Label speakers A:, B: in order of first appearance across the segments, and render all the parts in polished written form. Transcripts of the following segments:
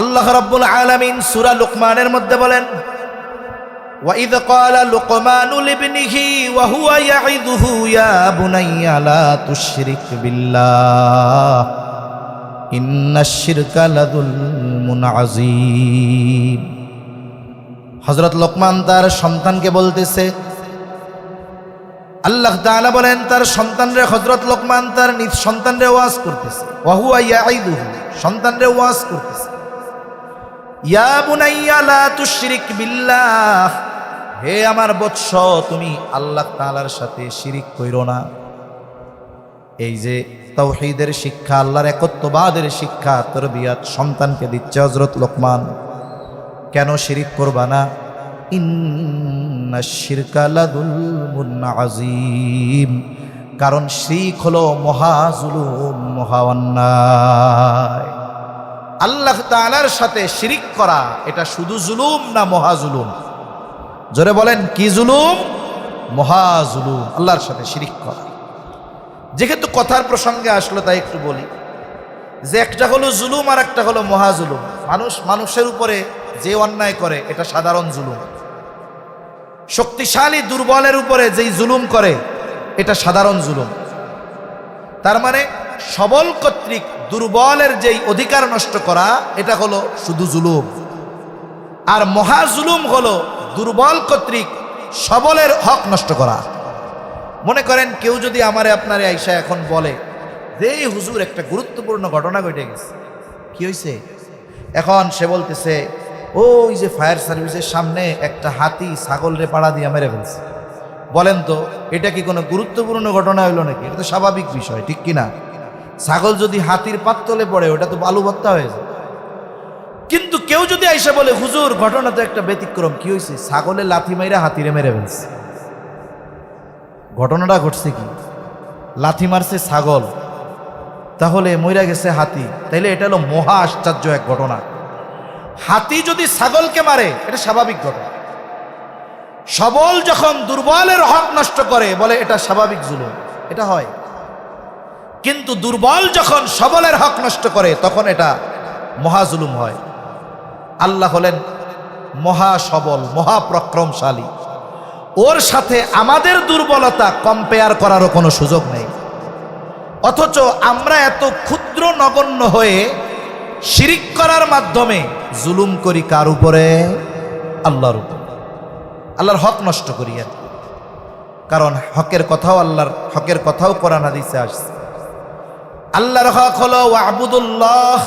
A: আল্লাহ রাব্বুল আলামিন সূরা লুকমানের মধ্যে বলেন, وَإِذْ قَالَ لُقْمَانُ لِابْنِهِ وَهُوَ يَعِظُهُ يَا بُنَيَّ لَا تُشْرِكْ بِاللَّهِ إِنَّ الشِّرْكَ لَظُلْمٌ عَظِيمٌ। হযরত লোকমান তার সন্তানকে বলতেছে, আল্লাহ তাআলা বলেন তার সন্তানরে, হযরত লোকমান তার নিজ সন্তানরে ওয়াজ করতেছে, ওয়াহুয়া ইয়াইদুহু, সন্তানরে ওয়াজ করতেছে, ইয়া বুনাইয়া লা তুশরিক বিল্লাহ, হে আমার বৎস তুমি আল্লাহ তাআলার সাথে শিরিক কইরো না। এই যে তাওহীদের শিক্ষা, আল্লাহর একত্ববাদের শিক্ষা, তরবিয়াত সন্তানকে দিচ্ছে হযরত লোকমান। কেন শিরিক করবা না? ইন্নাশ শিরকা লাযুলমুন আযীম, কারণ শিরক হলো মহাজুলুম, মহা অন্যায়। আল্লাহ তাআলার সাথে শিরিক করা এটা শুধু জুলুম না মহাজুলুম? জোরে বলেন, কি জুলুম? মহাজুলুম, আল্লাহর সাথে শিরিক করা। যেহেতু কথার প্রসঙ্গে আসলো তাই একটু বলি যে একটা হলো জুলুম আর একটা হলো মহাজুলুম। মানুষের উপরে যে অন্যায় করে এটা সাধারণ জুলুম। শক্তিশালী দুর্বলের উপরে যেই জুলুম করে এটা সাধারণ জুলুম। তার মানে সবল কর্তৃক দুর্বলের যেই অধিকার নষ্ট করা এটা হলো শুধু জুলুম। আর মহাজুলুম হলো দুর্বল কর্তৃক সবলের হক নষ্ট করা। মনে করেন কেউ যদি আমারে আপনারে আইসা এখন বলে যে হুজুর একটা গুরুত্বপূর্ণ ঘটনা ঘটে গেছে, কি হয়েছে? এখন সে বলতেছে ওই যে ফায়ার সার্ভিসের সামনে একটা হাতি ছাগলরে পাড়া দিয়ে মেরে ফেলছে। বলেন তো এটা কি কোনো গুরুত্বপূর্ণ ঘটনা হইল নাকি? এটা তো স্বাভাবিক বিষয়, ঠিক কিনা? ছাগল যদি হাতির পাততলে পড়ে ওটা তো বালু ভর্তা হয়ে যায়। কিন্তু কেউ যদি আইসা বলে হুজুর ঘটনা তো একটা ব্যতিক্রম, কি হয়েছে? ছাগলে লাথি মাইরা হাতিরে মেরে ফেলছে। ঘটনাটা ঘটছে কি? লাথি মারছে ছাগল, তাহলে মইরা গেছে হাতি। তাইলে এটা হলো মহা আশ্চর্য এক ঘটনা। হাতি যদি ছাগলকে মারে এটা স্বাভাবিক ঘটনা। সবল যখন দুর্বলের হক নষ্ট করে বলে এটা স্বাভাবিক জুলুম, এটা হয়। কিন্তু দুর্বল যখন সবলের হক নষ্ট করে তখন এটা মহাজুলুম হয়। আল্লাহ হলেন মহা সবল, মহাপ্রক্রমশালী। ওর সাথে আমাদের দুর্বলতা কম্পেয়ার করারও কোনো সুযোগ নেই। অথচ আমরা এত ক্ষুদ্র নগণ্য হয়ে শিরিক করার মাধ্যমে জুলুম করি কার উপরে? আল্লাহর উপরে। আল্লাহর হক নষ্ট করি আর, কারণ হকের কথাও আল্লাহর হকের কথাও কোরআন হাদিসে আসছে। আল্লাহর হক হলো ওয়াবুদুল্লাহ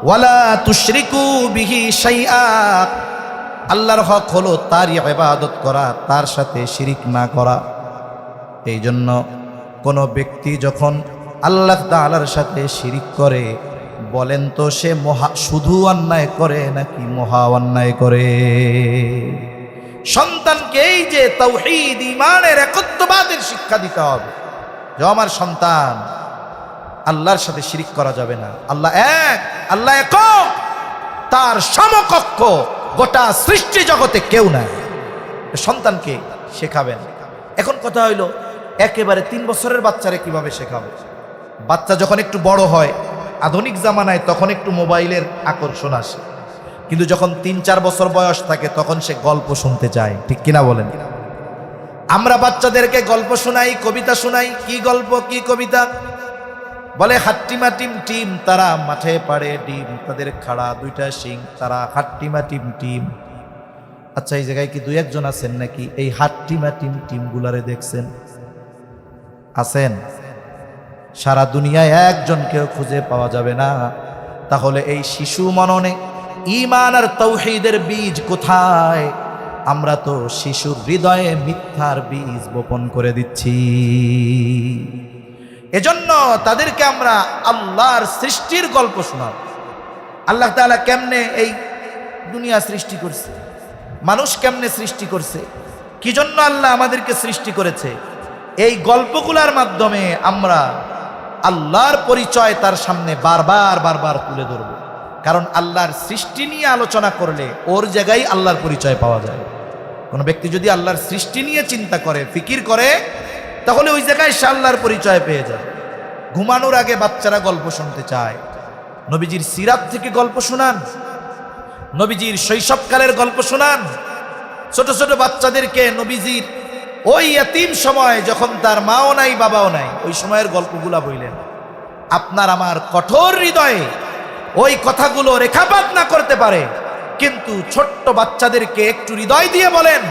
A: ওয়ালা তুশরিকু বিহি শাইআ। আল্লাহর হক হলো তারই ইবাদত করা, তার সাথে শিরিক না করা। এই জন্য কোনো ব্যক্তি যখন আল্লাহ তাআলার সাথে শিরিক করে, বলেন তো সে শুধু অন্যায় করে নাকি মহা অন্যায় করে? সন্তানকে এই যে তাওহীদ ঈমানের একত্ববাদের শিক্ষা দিতে হবে যে আমার সন্তান আল্লাহর সাথে শিরিক করা যাবে না। আল্লাহ এক, আল্লাহ একক, তার সমকক্ষ গোটা সৃষ্টি জগতে কেউ নাই। সন্তানকে শেখাবেন। এখন কথা হইল একেবারে 3 বছরের বাচ্চারে কিভাবে শেখাবে? বাচ্চা যখন একটু বড় হয়, আধুনিক জামানায়, তখন একটু মোবাইলের আকর্ষণ আসে। কিন্তু যখন 3-4 বছর বয়স থাকে তখন সে গল্প শুনতে চায়, ঠিক কিনা বলেন? আমরা বাচ্চাদেরকে গল্প শোনাই, কবিতা শোনাই। কি গল্প, কি কবিতা? বলে হাট্টিমা টিম টিম, তারা মাঠে পাড়ে ডিম, তাদের খাড়া 2টা শিং, তারা হাট্টিমা টিম টিম। আচ্ছা, এই জায়গায় কি 2-1 জন আছেন নাকি এই হাট্টিমা টিম টিম গুলারে দেখছেন? আছেন? সারা দুনিয়ায় একজনকেও খুঁজে পাওয়া যাবে না। তাহলে এই শিশু মননে ঈমান আর তাওহীদের বীজ কোথায়? আমরা তো শিশুর হৃদয়ে মিথ্যার বীজ বপন করে দিচ্ছি। এজন্য তাদেরকে আমরা আল্লাহর সৃষ্টির গল্প শোনাব। আল্লাহ তাআলা কেমনে এই দুনিয়া সৃষ্টি করছে, মানুষ কেমনে সৃষ্টি করছে, কি জন্য আল্লাহ আমাদেরকে সৃষ্টি করেছে, এই গল্পগুলোর মাধ্যমে আমরা আল্লাহর পরিচয় তার সামনে বারবার তুলে ধরব। কারণ আল্লাহর সৃষ্টি নিয়ে আলোচনা করলে ওর জায়গায় আল্লাহর পরিচয় পাওয়া যায়। কোনো ব্যক্তি যদি আল্লাহর সৃষ্টি নিয়ে চিন্তা করে, ফিকির করে, তাহলে ওই জায়গায় সে আল্লাহর পরিচয় পেয়ে যায়। ঘুমানোর আগে বাচ্চারা গল্প শুনতে চায়, নবীজির সিরাত থেকে গল্প শোনান, নবীজির শৈশবকালের গল্প শোনান। ছোট ছোট বাচ্চাদেরকে নবীজির ওই এতিম সময় যখন তার মাও নাই বাবাও নাই ওই সময়ের গল্পগুলা বললেন। আপনার আমার কঠোর হৃদয়ে ওই কথাগুলো রেখাপাত না করতে পারে, কিন্তু ছোট্ট বাচ্চাদেরকে একটু হৃদয় দিয়ে বলেন,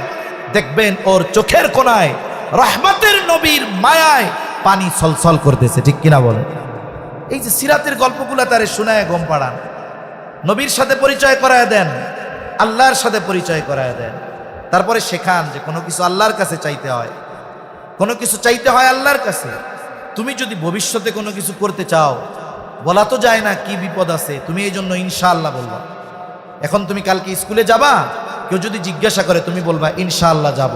A: দেখবেন ওর চোখের কোণায় রহমতের নবীর মায়ায় পানি ছলছল করতেছে। ঠিক কিনা বলেন? এই যে সিরাতের গল্পগুলা তারে শোনায় গম পাড়ান, নবীর সাথে পরিচয় করায় দেন, আল্লাহর সাথে পরিচয় করায় দেন, তারপরে শেখান যে কোনো কিছু আল্লাহর কাছে চাইতে হয়, কোনো কিছু চাইতে হয় আল্লাহর কাছে। তুমি যদি ভবিষ্যতে কোনো কিছু করতে চাও, বলা তো যায় না কি বিপদ আছে, তুমি এই জন্য ইনশাআল্লাহ বলবা। এখন তুমি কালকে স্কুলে যাবা, কেউ যদি জিজ্ঞাসা করে তুমি বলবা ইনশাআল্লাহ যাব।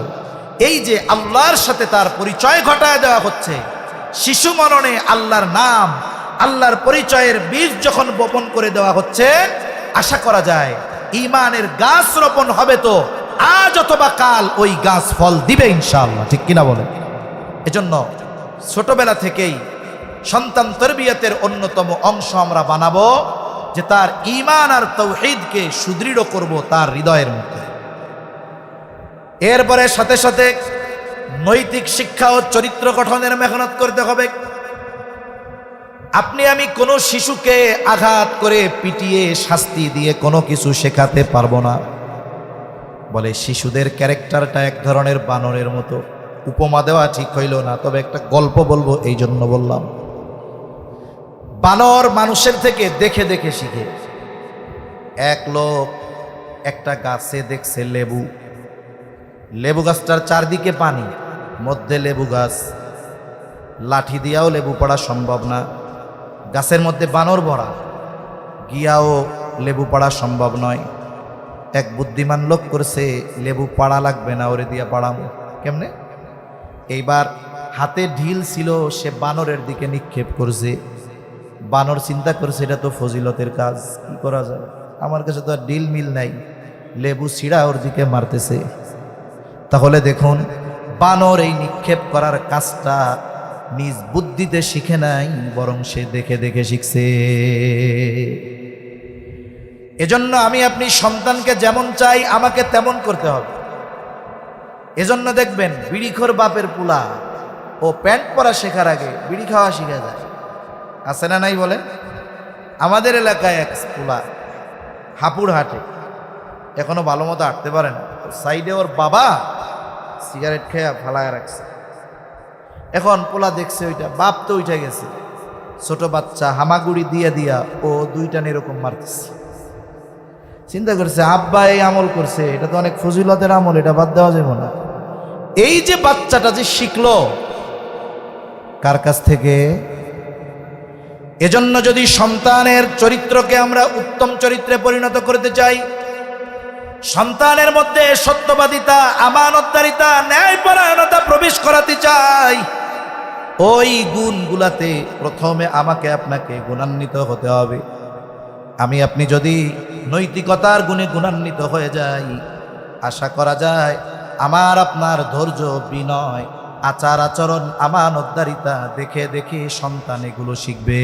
A: এই যে আল্লাহর সাথে তার পরিচয় ঘটায় দেওয়া হচ্ছে, শিশু মননে আল্লাহর নাম, আল্লাহর পরিচয়ের বীজ যখন বপন করে দেওয়া হচ্ছে, আশা করা যায় ঈমানের গাছ রোপণ হবে, তো আজ অথবা কাল ওই গাছ ফল দিবে ইনশাআল্লাহ। ঠিক কিনা বলেন? এজন্য ছোটবেলা থেকেই সন্তান তরবিয়তের অন্যতম অংশ আমরা বানাবো যে তার ঈমান আর তাওহীদকে সুদৃঢ় করব তার হৃদয়ের মধ্যে। এরপরে সাথে সাথে নৈতিক শিক্ষা ও চরিত্র গঠনের মেহনত করতে হবে। আপনি আমি কোনো শিশুকে আঘাত করে পিটিয়ে শাস্তি দিয়ে কোনো কিছু শেখাতে পারবো না। বলে শিশুদের ক্যারেক্টারটা এক ধরনের বানরের মতো। উপমা দেওয়া ঠিক হইল না, তবে একটা গল্প বলবো এই জন্য বললাম। বানর মানুষের থেকে দেখে দেখে শিখে। এক লোক একটা গাছে দেখছে লেবু, লেবু গাছটার চারদিকে পানি, মধ্যে লেবু গাছ, লাঠি দিয়াও লেবু পড়া সম্ভব না, গাছের মধ্যে বানর ভরা, গিয়াও লেবু পাড়া সম্ভব নয়। এক বুদ্ধিমান লোক করছে লেবু পাড়া লাগবে না, ওরে দিয়া পাড়ামো। কেমনে? এইবার হাতে ঢিল ছিল, সে বানরের দিকে নিক্ষেপ করছে। বানর চিন্তা করছে এটা তো ফজিলতের কাজ, কি করা যায়, আমার কাছে তো আর ঢিল মিল নাই, লেবু ছিঁড়া ওর দিকে মারতেছে। তাহলে দেখুন, বানর এই নিক্ষেপ করার কাজটা নিজ বুদ্ধিতে শিখে নাই, বরং সে দেখে দেখে শিখছে। এজন্য আমি আপনি সন্তানকে যেমন চাই আমাকে তেমন করতে হবে। এজন্য দেখবেন বিড়িখোর বাপের পুলা ও প্যান্ট পরা শেখার আগে বিড়ি খাওয়া শিখে যায়। আছে না নাই বলে? আমাদের এলাকায় এক পুলা হাপুড় হাটে, এখনো ভালো মতো হাঁটতে পারে না, সাইডে ওর বাবা সিগারেট খেয়ে ফালায় রাখছে। এখন পোলা দেখছে ওইটা, বাপ তো উঠে গেছে, ছোট বাচ্চা হামাগুড়ি দিয়ে দিয়া ও দুইটান এরকম মারতেছে। চিন্তা করছে আব্বা এই আমল করছে, এটা তো অনেক ফজিলতের আমল, এটা বাদ দেওয়া যাবে না। এই যে বাচ্চাটা যে শিখলো কার কাছ থেকে? এজন্য যদি সন্তানের চরিত্রকে আমরা উত্তম চরিত্রে পরিণত করতে চাই, সন্তানের মধ্যে সত্যবাদিতা, আমানতদারিতা, ন্যায়পরায়ণতা প্রবেশ করাতে চাই, ওই গুণগুলাতে প্রথমে আমাকে আপনাকে গুণান্বিত হতে হবে। আমি আপনি যদি নৈতিকতার গুণে গুণান্বিত হয়ে যাই, আশা করা যায় আমার আপনার ধৈর্য, বিনয়, আচার আচরণ, আমানতদারিতা দেখে দেখে সন্তান এগুলো শিখবে।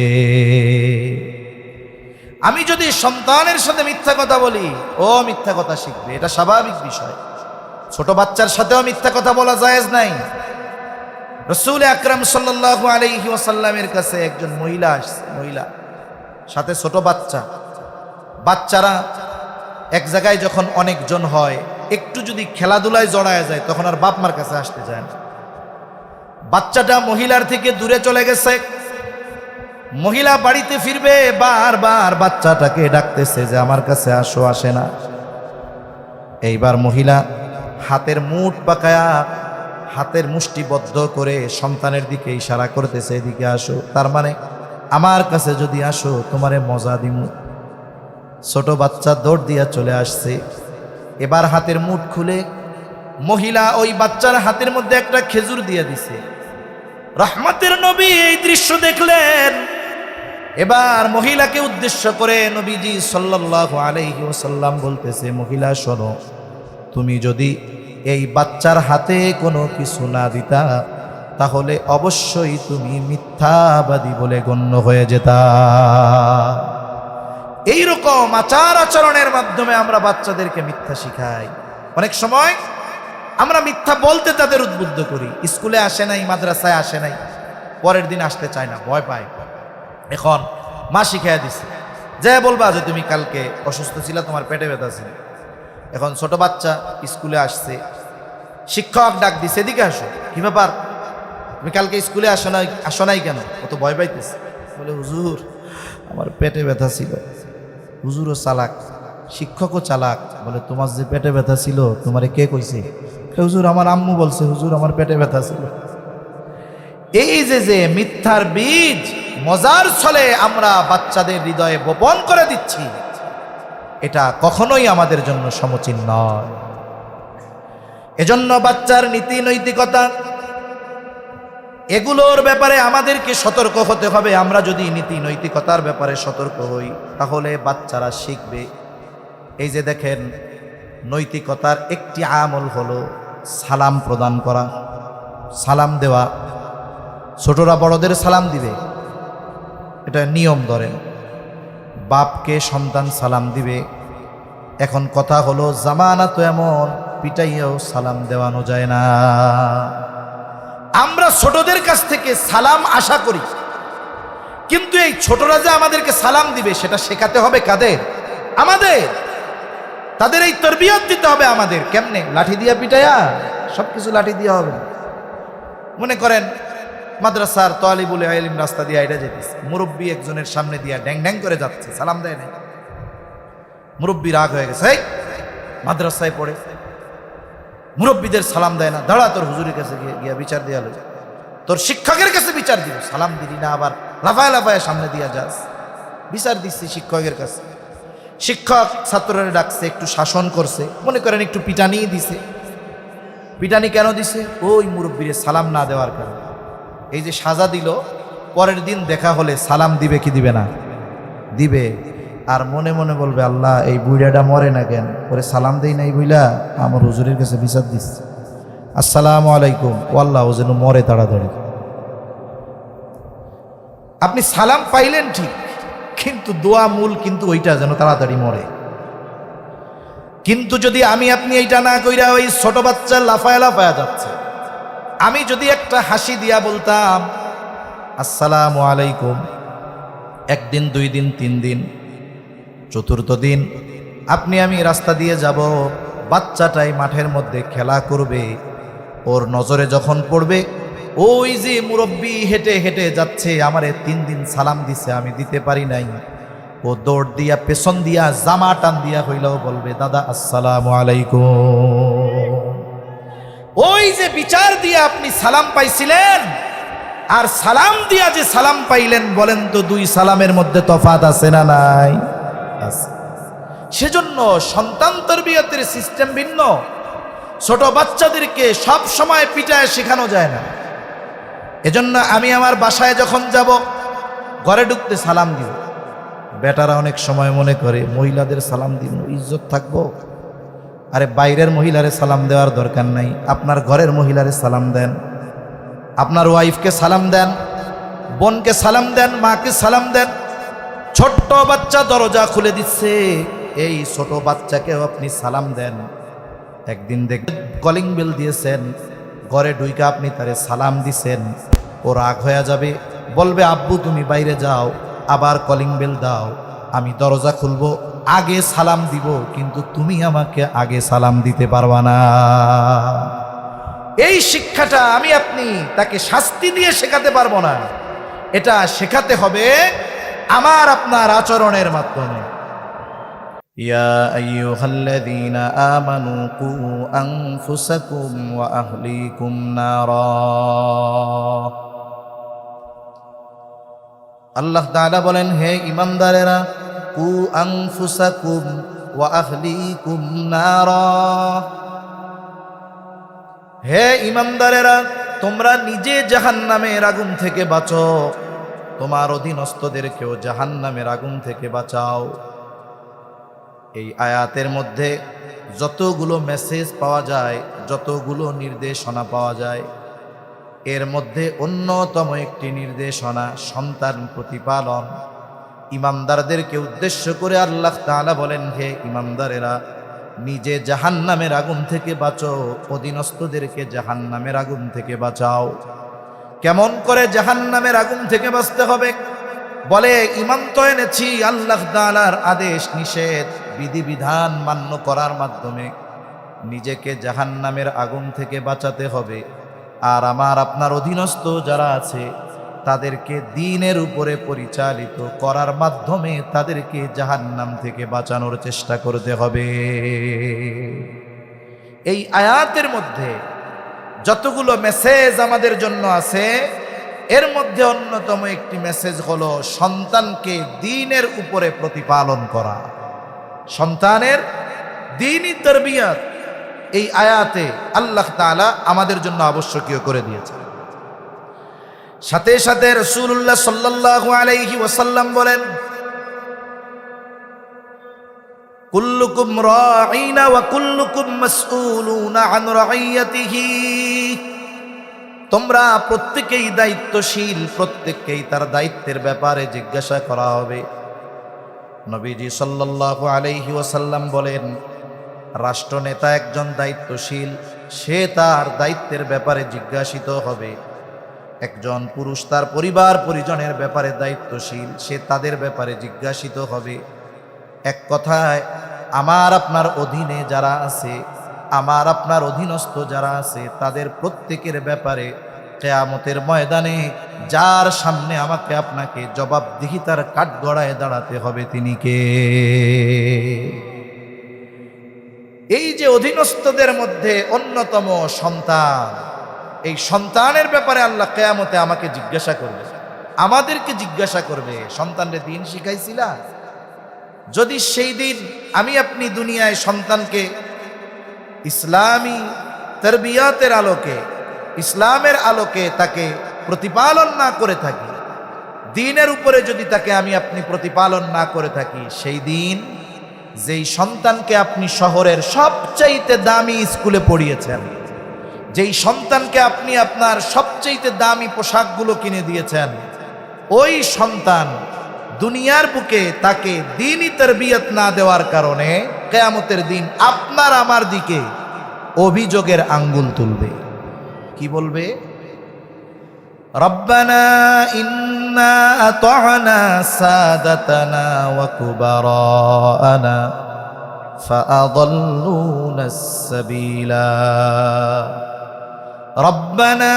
A: আমি যদি সন্তানের সাথে মিথ্যা কথা বলি, ও মিথ্যা কথা শিখবে, এটা স্বাভাবিক বিষয়। ছোট বাচ্চার সাথেও মিথ্যা কথা বলা জায়েজ নাই। রাসূল আকরাম সাল্লাল্লাহু আলাইহি ওয়াসাল্লামের কাছে একজন মহিলা আসছে, মহিলা সাথে ছোট বাচ্চা। বাচ্চারা এক জায়গায় যখন অনেকজন হয়, একটু যদি খেলাধুলায় জড়ায় যায় তখন আর বাপ মার কাছে আসতে যায় না। বাচ্চাটা মহিলার থেকে দূরে চলে গেছে। মহিলা বাড়িতে ফিরবে, বারবার বাচ্চাটাকে ডাকতেছে যে আমার কাছে আসো, আসে না। এইবার মহিলা হাতের মুঠ পাকায়া, হাতের মুষ্টিবদ্ধ করে সন্তানের দিকে ইশারা করতেছে এদিকে আসো, তার মানে আমার কাছে যদি আসো তোমারে মজা দিমু। ছোট বাচ্চা দৌড় দিয়া চলে আসছে। এবার হাতের মুঠ খুলে মহিলা ওই বাচ্চার হাতের মধ্যে একটা খেজুর দিয়ে দিছে। রহমতের নবী এই দৃশ্য দেখলেন। এবার মহিলাকে উদ্দেশ্য করে নবীজি সাল্লাল্লাহু আলাইহি ওয়াসাল্লাম বলতেছে, মহিলা শোনো, তুমি যদি এই বাচ্চার হাতে কোনো কিছু না দিতা তাহলে অবশ্যই তুমি মিথ্যাবাদী বলে গণ্য হয়ে যেতা। এইরকম আচার আচরণের মাধ্যমে আমরা বাচ্চাদেরকে মিথ্যা শিখাই। অনেক সময় আমরা মিথ্যা বলতে তাদের উদ্বুদ্ধ করি। স্কুলে আসে নাই, মাদ্রাসায় আসে নাই, পরের দিন আসতে চায় না, ভয় পায়। এখন মা শিখাইয়া দিছে, যে বলবা যে তুমি কালকে অসুস্থ ছিল, তোমার পেটে ব্যথা ছিল। এখন ছোট বাচ্চা স্কুলে আসছে, শিক্ষক ডাক দিছে, এদিকে আসো, কি ব্যাপার, তুমি কালকে স্কুলে আসো নাই কেন? ও তো ভয় পাইতেছে, বলে হুজুর আমার পেটে ব্যথা ছিল। হুজুরও চালাক, শিক্ষকও চালাক, বলে তোমার যে পেটে ব্যথা ছিল তোমারে কে কইছে? হুজুর আমার আম্মু বলছে, হুজুর আমার পেটে ব্যথা ছিল। এই যে মিথ্যার বীজ মজার ছলে আমরা বাচ্চাদের হৃদয়ে বপন করে দিচ্ছি, এটা কখনোই আমাদের জন্য সমীচীন নয়। এজন্য বাচ্চার নীতি নৈতিকতা এগুলোর ব্যাপারে আমাদেরকে সতর্ক হতে হবে। আমরা যদি নীতি নৈতিকতার ব্যাপারে সতর্ক হই, তাহলে বাচ্চারা শিখবে। এই যে দেখেন, নৈতিকতার একটি আমল হলো সালাম প্রদান করা, সালাম দেওয়া। ছোটরা বড়দের সালাম দিবে, এটা নিয়ম। ধরেন বাপকে সন্তান সালাম দিবে। এখন কথা হলো, জামানা তো এমন, পিটাইয়াও সালাম দেওয়ানো যায় না। আমরা ছোটদের কাছ থেকে সালাম আশা করি, কিন্তু এই ছোটরা যে আমাদেরকে সালাম দিবে সেটা শেখাতে হবে কাদের? আমাদের। তাদের এই তরবিয়ত দিতে হবে আমাদের। কেমনে? লাঠি দিয়া পিটাইয়া? সবকিছু লাঠি দিয়া হবে। মনে করেন মাদ্রাসার তালিবুল ইলম রাস্তা দিয়ে এটা যেতেছে, মুরব্বী একজনের সামনে দিয়া ড্যাং ড্যাং করে যাচ্ছে, সালাম দেয় না। মুরব্বী রাগ হয়ে গেছে, এই মাদ্রাসায় পড়ে মুরব্বীদের সালাম দেয় না, দাঁড়া তোর হুজুরের কাছে গিয়া বিচার দিয়া লো, তোর শিক্ষকের কাছে বিচার দিব। সালাম দিলি না, আবার লাফায় লাফায় সামনে দিয়া যাস। বিচার দিচ্ছি শিক্ষকের কাছে। শিক্ষক ছাত্ররা ডাকছে, একটু শাসন করছে, মনে করেন একটু পিটানি দিছে। পিটানি কেন দিছে? ওই মুরব্বীরে সালাম না দেওয়ার কারণে। এই যে সাজা দিল, পরের দিন দেখা হলে সালাম দিবে কি দিবে না? দিবে। আর মনে মনে বলবে, আল্লাহ এই বুইড়াটা মরে না কেন, ওরে সালাম দেই নাই বুইলা আমার হুজুরের কাছে বিচার দিচ্ছে, আসসালামু আলাইকুম, ও আল্লাহ ও যেন মরে তাড়াতাড়ি। আপনি সালাম পাইলেন ঠিক, কিন্তু দোয়া মূল কিন্তু ওইটা যেন তাড়াতাড়ি মরে। কিন্তু যদি আমি আপনি এইটা না কইরা ওই ছোট বাচ্চা লাফায়া লাফায়া যাচ্ছে, আমি যদি একটা হাসি দিয়া বলতাম আসসালামু আলাইকুম, একদিন, দুই দিন, তিন দিন, চতুর্থ দিন আপনি আমি রাস্তা দিয়ে যাব, বাচ্চাটাই মাঠের মধ্যে খেলা করবে, ওর নজরে যখন পড়বে ওই যে মুরব্বী হেঁটে হেঁটে যাচ্ছে, আমারে 3 দিন সালাম দিছে, আমি দিতে পারি নাই, ও দৌড় দিয়া পেছন দিয়া জামা টান দিয়া হইলেও বলবে, দাদা আসসালামু আলাইকুম। ওই যে বিচার দিয়ে আপনি সালাম পাইছিলেন আর সালাম দিয়া যে সালাম পাইলেন, বলেন তো দুই সালামের মধ্যে তফাৎ আছে না নাই? আছে। সেজন্য সন্তান তরবিয়তের সিস্টেম ভিন্ন। ছোট বাচ্চাদেরকে সব সময় পিটায় শেখানো যায় না। এজন্য আমি আমার বাসায় যখন যাব, ঘরে ঢুকতে সালাম দিব। বেটারা অনেক সময় মনে করে মহিলাদের সালাম দিব ইজ্জত থাকবো। আরে বাইরের মহিলারে সালাম দেওয়ার দরকার নাই, আপনার ঘরের মহিলারে সালাম দেন, আপনার ওয়াইফকে সালাম দেন, বোনকে সালাম দেন, মাকে সালাম দেন। ছোট্ট বাচ্চা দরজা খুলে দিচ্ছে, এই ছোট বাচ্চাকেও আপনি সালাম দেন। একদিন দেখবেন কলিং বেল দিয়েছেন, ঘরে ঢুইকা আপনি তারে সালাম দিছেন, ও রাগ হয়ে যাবে, বলবে আব্বু তুমি বাইরে যাও, আবার কলিং বেল দাও, আমি দরজা খুলবো, আগে সালাম দিব, কিন্তু তুমি আমাকে আগে সালাম দিতে পারবা না। এই শিক্ষাটা আমি আপনি তাকে শাস্তি দিয়ে শেখাতে পারবো না, এটা শেখাতে হবে আমার আপনার আচরণের মাধ্যমে। ইয়া আইয়ুহাল্লাযীনা আমানু কু আনফুসাকুম ওয়া আহলিকুম নারা। আল্লাহ তাআলা বলেন, হে ঈমানদারেরা, কু আনফুসাকুম ওয়া আহলিকুম নারা, হে ঈমানদারেরা তোমরা নিজে জাহান্নামের আগুন থেকে বাঁচো, তোমার অধীনস্থদেরকেও জাহান্নামের আগুন থেকে বাঁচাও। এই আয়াতের মধ্যে যতগুলো মেসেজ পাওয়া যায়, যতগুলো নির্দেশনা পাওয়া যায়, এর মধ্যে অন্যতম একটি নির্দেশনা সন্তান প্রতিপালন। ইমানদারদেরকে উদ্দেশ্য করে আল্লাহ তাআলা বলেন, হে ইমানদারেরা, নিজে জাহান্নামের আগুন থেকে বাঁচো, অধীনস্থদেরকে জাহান্নামের আগুন থেকে বাঁচাও। কেমন করে জাহান্নামের আগুন থেকে বাঁচতে হবে? বলে, ঈমান তো এনেছি আল্লাহ তাআলার আদেশ নিষেধ বিধিবিধান মান্য করার মাধ্যমে নিজেকে জাহান্নামের আগুন থেকে বাঁচাতে হবে। আর আমার আপনার অধীনস্থ যারা আছে তাদেরকে দ্বীনের উপরে পরিচালিত করার মাধ্যমে তাদেরকে জাহান্নাম থেকে বাঁচানোর চেষ্টা করতে হবে। এই আয়াতের মধ্যে যতগুলো মেসেজ আমাদের জন্য আছে, এর মধ্যে অন্যতম একটি মেসেজ হলো সন্তানকে দ্বীনের উপরে প্রতিপালন করা, সন্তানের দ্বীনি তারবিয়াত। এই আয়াতে আল্লাহ তাআলা আমাদের জন্য আবশ্যকীয় করে দিয়েছেন। সাথে সাথে রাসূলুল্লাহ সাল্লাল্লাহু আলাইহি ওয়াসাল্লাম বলেন, কুল্লুকুম রাঈনা ওয়া কুল্লুকুম মাসউলুনা আন রাইয়াতিহি। তোমরা প্রত্যেকেই দায়িত্বশীল, প্রত্যেককেই তার দায়িত্বের ব্যাপারে জিজ্ঞাসা করা হবে। নবীজি সাল্লাল্লাহু আলাইহি ওয়াসাল্লাম বলেন, রাষ্ট্রনেতা একজন দায়িত্বশীল, সে তার দায়িত্বের ব্যাপারে জিজ্ঞাসিত হবে। একজন পুরুষ তার পরিবার পরিজনের ব্যাপারে দায়িত্বশীল, সে তাদের ব্যাপারে জিজ্ঞাসিত হবে। এক কথায়, আমার আপনার অধীনে যারা আছে, আমার আপনার অধীনস্থ যারা আছে, তাদের প্রত্যেকের ব্যাপারে কিয়ামতের ময়দানে যার সামনে আমাকে আপনাকে জবাবদিহিতার কাঠগড়ায় দাঁড়াতে হবে, তিনি কে? এই যে অধীনস্থদের মধ্যে অন্যতম সন্তান, এই সন্তানের ব্যাপারে আল্লাহ কিয়ামতে আমাকে জিজ্ঞাসা করবে, আমাদেরকে জিজ্ঞাসা করবে, সন্তানরে দ্বীন শিখাইছিলা? যদি সেই দিন আমি আপনি দুনিয়ায় সন্তানকে ইসলামী তারবিয়াতের আলোকে, ইসলামের আলোকে তাকে প্রতিপালন না করে থাকি, দ্বীনের উপরে যদি তাকে আমি আপনি প্রতিপালন না করে থাকি, সেই দিন যেই সন্তানকে আপনি শহরের সবচাইতে দামি স্কুলে পড়িয়েছেন, যেই সন্তানকে আপনি আপনার সবচাইতে দামি পোশাকগুলো কিনে দিয়েছেন, ওই সন্তান দুনিয়ার বুকে তাকে দ্বীনি তারবিয়ত না দেওয়ার কারণে কিয়ামতের দিন আপনার আমার দিকে অভিযোগের আঙ্গুল তুলবে। কি বলবে? রব্বানা ইন্না আতা'না সাদাতানা ওয়া কুবারানা ফাআদাল্লুনাস সাবিলা রব্বানা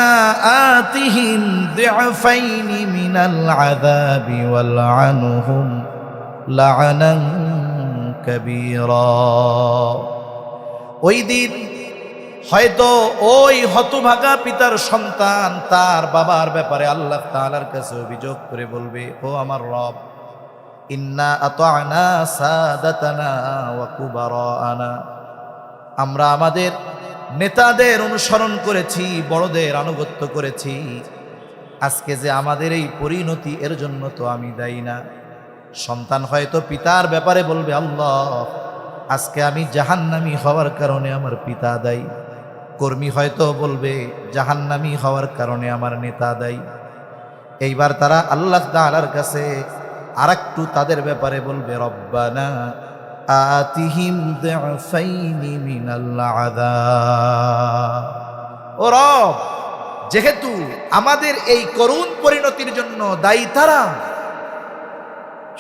A: আতিহিম দি'ফাইনি মিনাল আযাবি ওয়ালআনহুম লা'নান কাবীরা। ওই দিন হয়তো ওই হতভাগা পিতার সন্তান তার বাবার ব্যাপারে আল্লাহ তাআলার কাছে অভিযোগ করে বলবে, ও আমার রব, ইন্না আতা'না সাদাতানা ওয়া কুবারানা, আমরা আমাদের নেতাদের অনুসরণ করেছি, বড়দের আনুগত্য করেছি, আজকে যে আমাদের এই পরিণতি, এর জন্য তো আমি দায়ী না। সন্তান হয়তো পিতার ব্যাপারে বলবে, আল্লাহ, আজকে আমি জাহান্নামী হওয়ার কারণে আমার পিতা দায়ী। কর্মী হয়তো বলবে, জাহান্নামী হওয়ার কারণে আমার নেতা দায়ী। এইবার তারা আল্লাহ তাআলার কাছে আরেকটু তাদের ব্যাপারে বলবে, রব্বানা আতিহিম দি'ফাইনি মিনাল আযাব। ও রব, যেহেতু আমাদের এই করুণ পরিণতির জন্য দায়ী তারা,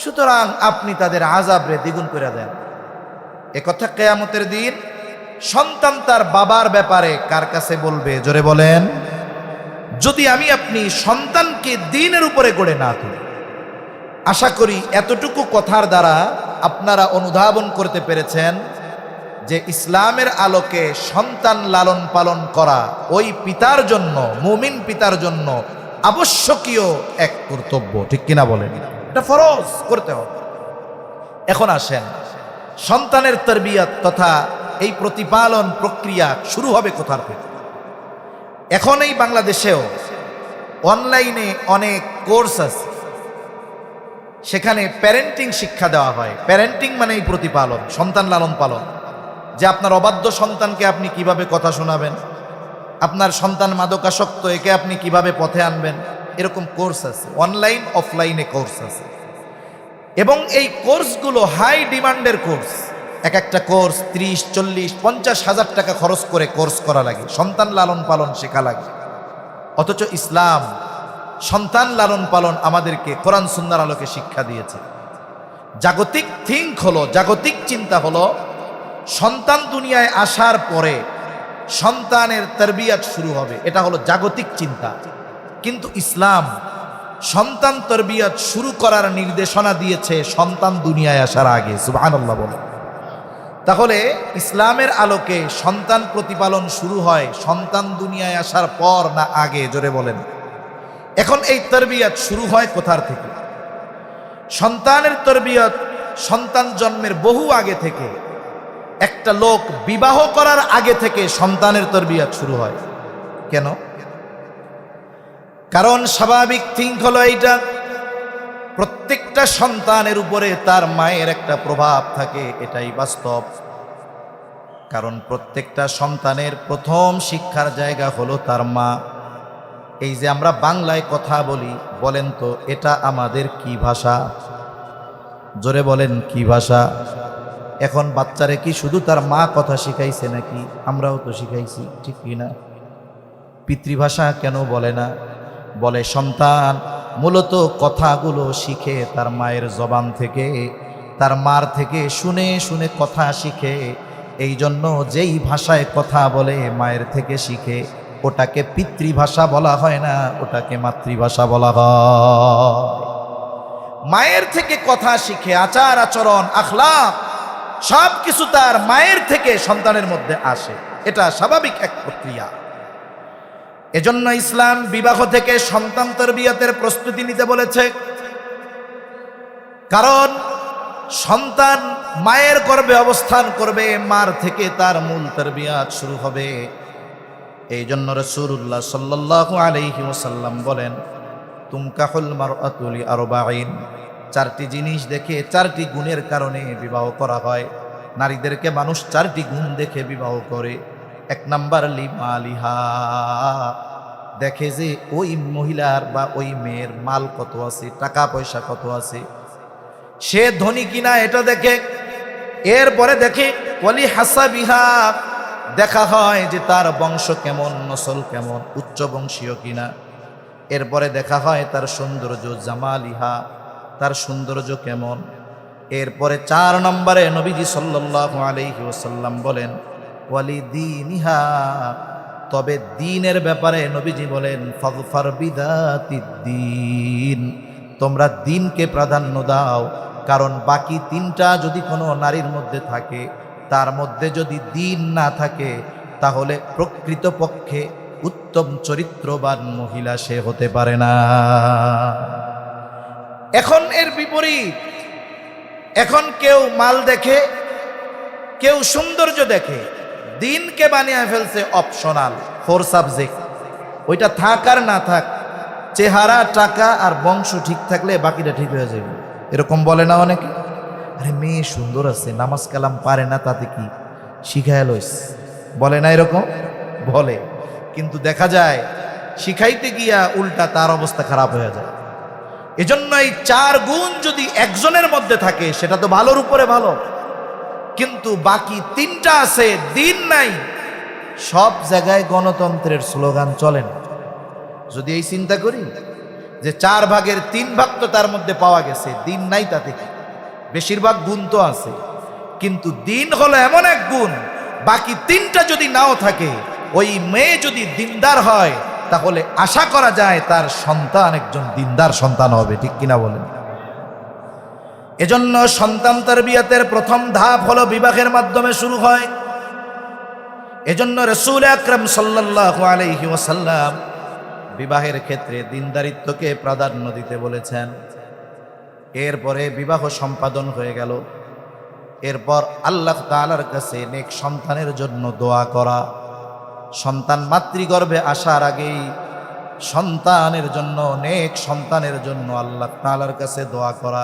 A: সুতরাং আপনি তাদের আযাবরে দ্বিগুণ করে দেন। একথা কিয়ামতের দিন সন্তান তার বাবার ব্যাপারে কার কাছে বলবে? জোরে বলেন। যদি আমি আপনি সন্তানকে দ্বীনের উপরে গড়ে না তুলি। আশা করি এতটুকু কথার দ্বারা আপনারা অনুধাবন করতে পেরেছেন যে ইসলামের আলোকে সন্তান লালন পালন করা ওই পিতার জন্য, মুমিন পিতার জন্য আবশ্যকীয় এক কর্তব্য, ঠিক কিনা বলেন? এটা ফরজ, করতে হবে। এখন আসেন, সন্তানের তারবিয়াত তথা এই প্রতিপালন প্রক্রিয়া শুরু হবে কোথার থেকে? এখন এই বাংলাদেশেও অনলাইনে অনেক কোর্স আছে, সেখানে প্যারেন্টিং শিক্ষা দেওয়া হয়। প্যারেন্টিং মানে এই প্রতিপালন, সন্তান লালন পালন, যে আপনার অবাধ্য সন্তানকে আপনি কিভাবে কথা শোনাবেন, আপনার সন্তান মাদকাসক্ত, একে আপনি কিভাবে পথে আনবেন, এরকম কোর্স আছে, অনলাইন অফলাইনে কোর্স আছে। এবং এই কোর্সগুলো হাই ডিমান্ডের কোর্স। এক একটা কোর্স 30, 40, 50,000 টাকা খরচ করে কোর্স করা লাগে, সন্তান লালন পালন শেখা লাগে। অথচ ইসলাম সন্তান লালন পালন আমাদেরকে কোরআন সুন্নাহর আলোকে শিক্ষা দিয়েছে। জাগতিক থিঙ্ক হলো, জাগতিক চিন্তা হলো সন্তান দুনিয়ায় আসার পরে সন্তানের তারবিয়াত শুরু হবে, এটা হলো জাগতিক চিন্তা। কিন্তু ইসলাম সন্তান তারবিয়াত শুরু করার নির্দেশনা দিয়েছে সন্তান দুনিয়ায় আসার আগে। সুবহানাল্লাহ বলেন। তাহলে ইসলামের আলোকে সন্তান প্রতিপালন শুরু হয় সন্তান দুনিয়ায় আসার পর না আগে? জোরে বলেন। এখন এই তারবিয়াত শুরু হয় কোথার থেকে? সন্তানের তারবিয়াত সন্তান জন্মের বহু আগে থেকে। একটা লোক বিবাহ করার আগে থেকে সন্তানের তারবিয়াত শুরু হয়। কেন? কারণ স্বাভাবিক থিঙ্ক হলো এইটা, প্রত্যেকটা সন্তানের উপরে তার মায়ের একটা প্রভাব থাকে, এটাই বাস্তব। কারণ প্রত্যেকটা সন্তানের প্রথম শিক্ষার জায়গা হলো তার মা। এই যে আমরা বাংলায় কথা বলি, বলেন তো এটা আমাদের কি ভাষা? জোরে বলেন, কি ভাষা? এখন বাচ্চারে কি শুধু তার মা কথা শিখাইছে নাকি? আমরাও তো শিখাইছি, ঠিক কি না? পিতৃভাষা কেন বলে না? বলে সন্তান মূলত কথাগুলো শিখে তার মায়ের জবান থেকে, তার মার থেকে শুনে শুনে কথা শিখে। এই জন্য যেই ভাষায় কথা বলে মায়ের থেকে শিখে, ওটাকে পিতৃভাষা বলা হয় না, ওটাকে মাতৃভাষা বলা হয়। মায়ের থেকে কথা শিখে, আচার আচরণ আখলাক সব কিছু তার মায়ের থেকে সন্তানের মধ্যে আসে, এটা স্বাভাবিক এক প্রক্রিয়া। এজন্য ইসলাম বিবাহ থেকে সন্তান তারবিয়াতের প্রস্তুতি নিতে বলেছে। কারণ সন্তান মায়ের গর্ভে অবস্থান করবে, মার থেকে তার মূল তারবিয়াত শুরু হবে। এই জন্য রাসূলুল্লাহ সাল্লাল্লাহু আলাইহি ওয়াসাল্লাম বলেন, তুমকাহুল মারআতু লিআরবাঈন, 4টি জিনিস দেখে, 4টি গুণের কারণে বিবাহ করা হয়। নারীদেরকে মানুষ 4টি গুণ দেখে বিবাহ করে। 1 নাম্বার লিমালিহা, দেখে যে ওই মহিলার বা ওই মেয়ের মাল কত আছে, টাকা পয়সা কত আছে, সে ধনী কিনা এটা দেখে। এরপরে দেখে ওয়ালি হাসাবিহা, দেখা হয় যে তার বংশ কেমন, নসল কেমন, উচ্চ বংশীয় কিনা। এরপরে দেখা হয় তার সৌন্দর্য, জামালিহা, তার সৌন্দর্য কেমন। এরপরে 4 নম্বরে নবীজি সাল্লাল্লাহু আলাইহি ওয়াসাল্লাম বলেন ওয়ালি দীনিহা, তবে দ্বীনের ব্যাপারে নবীজি বলেন ফাযফার বিদাতিদ্দীন, তোমরা দ্বীনকে প্রাধান্য দাও। কারণ বাকি 3টা যদি কোনো নারীর মধ্যে থাকে, তার মধ্যে যদি দ্বীন না থাকে, তাহলে প্রকৃতপক্ষে উত্তম চরিত্রবান মহিলা সে হতে পারে না। এখন এর বিপরীত, এখন কেউ মাল দেখে, কেউ সৌন্দর্য দেখে, দ্বীনকে বানিয়ে ফেলছে অপশনাল, 4 সাবজেক্ট। ওইটা থাক আর না থাক, চেহারা, টাকা আর বংশ ঠিক থাকলে বাকিটা ঠিক হয়ে যাবে, এরকম বলে না অনেকে? আরে মেয়ে সুন্দর আছে, নামাজ কালাম পারে না, তাতে কি, শিখায় লইস, বলে না এরকম? বলে। কিন্তু দেখা যায় শিখাইতে গিয়া উল্টা তার অবস্থা খারাপ হয়ে যায়। এজন্য এই 4 গুণ যদি একজনের মধ্যে থাকে সেটা তো ভালোর উপরে ভালো, কিন্তু বাকি 3টা আছে, দ্বীন নাই। সব জায়গায় গণতন্ত্রের স্লোগান চলে না। যদি এই চিন্তা করি যে 4 ভাগের 3 ভাগ তো তার মধ্যে পাওয়া গেছে, দ্বীন নাই, তাতে কি? বেশিরভাগ গুণ তো আছে, কিন্তু দ্বীন হলো এমন এক গুণ, বাকি 3টা যদি নাও থাকে, ওই মেয়ে যদি দিনদার হয়, তাহলে আশা করা যায় তার সন্তান একজন দিনদার সন্তান হবে, ঠিক কিনা বলেন? এজন্য সন্তান তারবিয়াতের প্রথম ধাপ হলো বিবাহের মাধ্যমে শুরু হয়। এজন্য রাসূল আকরাম সাল্লাল্লাহু আলাইহি ওয়াসাল্লাম বিবাহের ক্ষেত্রে দিনদারিত্বকে প্রাধান্য দিতে বলেছেন। এরপরে বিবাহ সম্পাদন হয়ে গেল, এরপর আল্লাহ তাআলার কাছে নেক সন্তানের জন্য দোয়া করা। সন্তান মাতৃগর্ভে আসার আগেই সন্তানের জন্য, নেক সন্তানের জন্য আল্লাহ তাআলার কাছে দোয়া করা,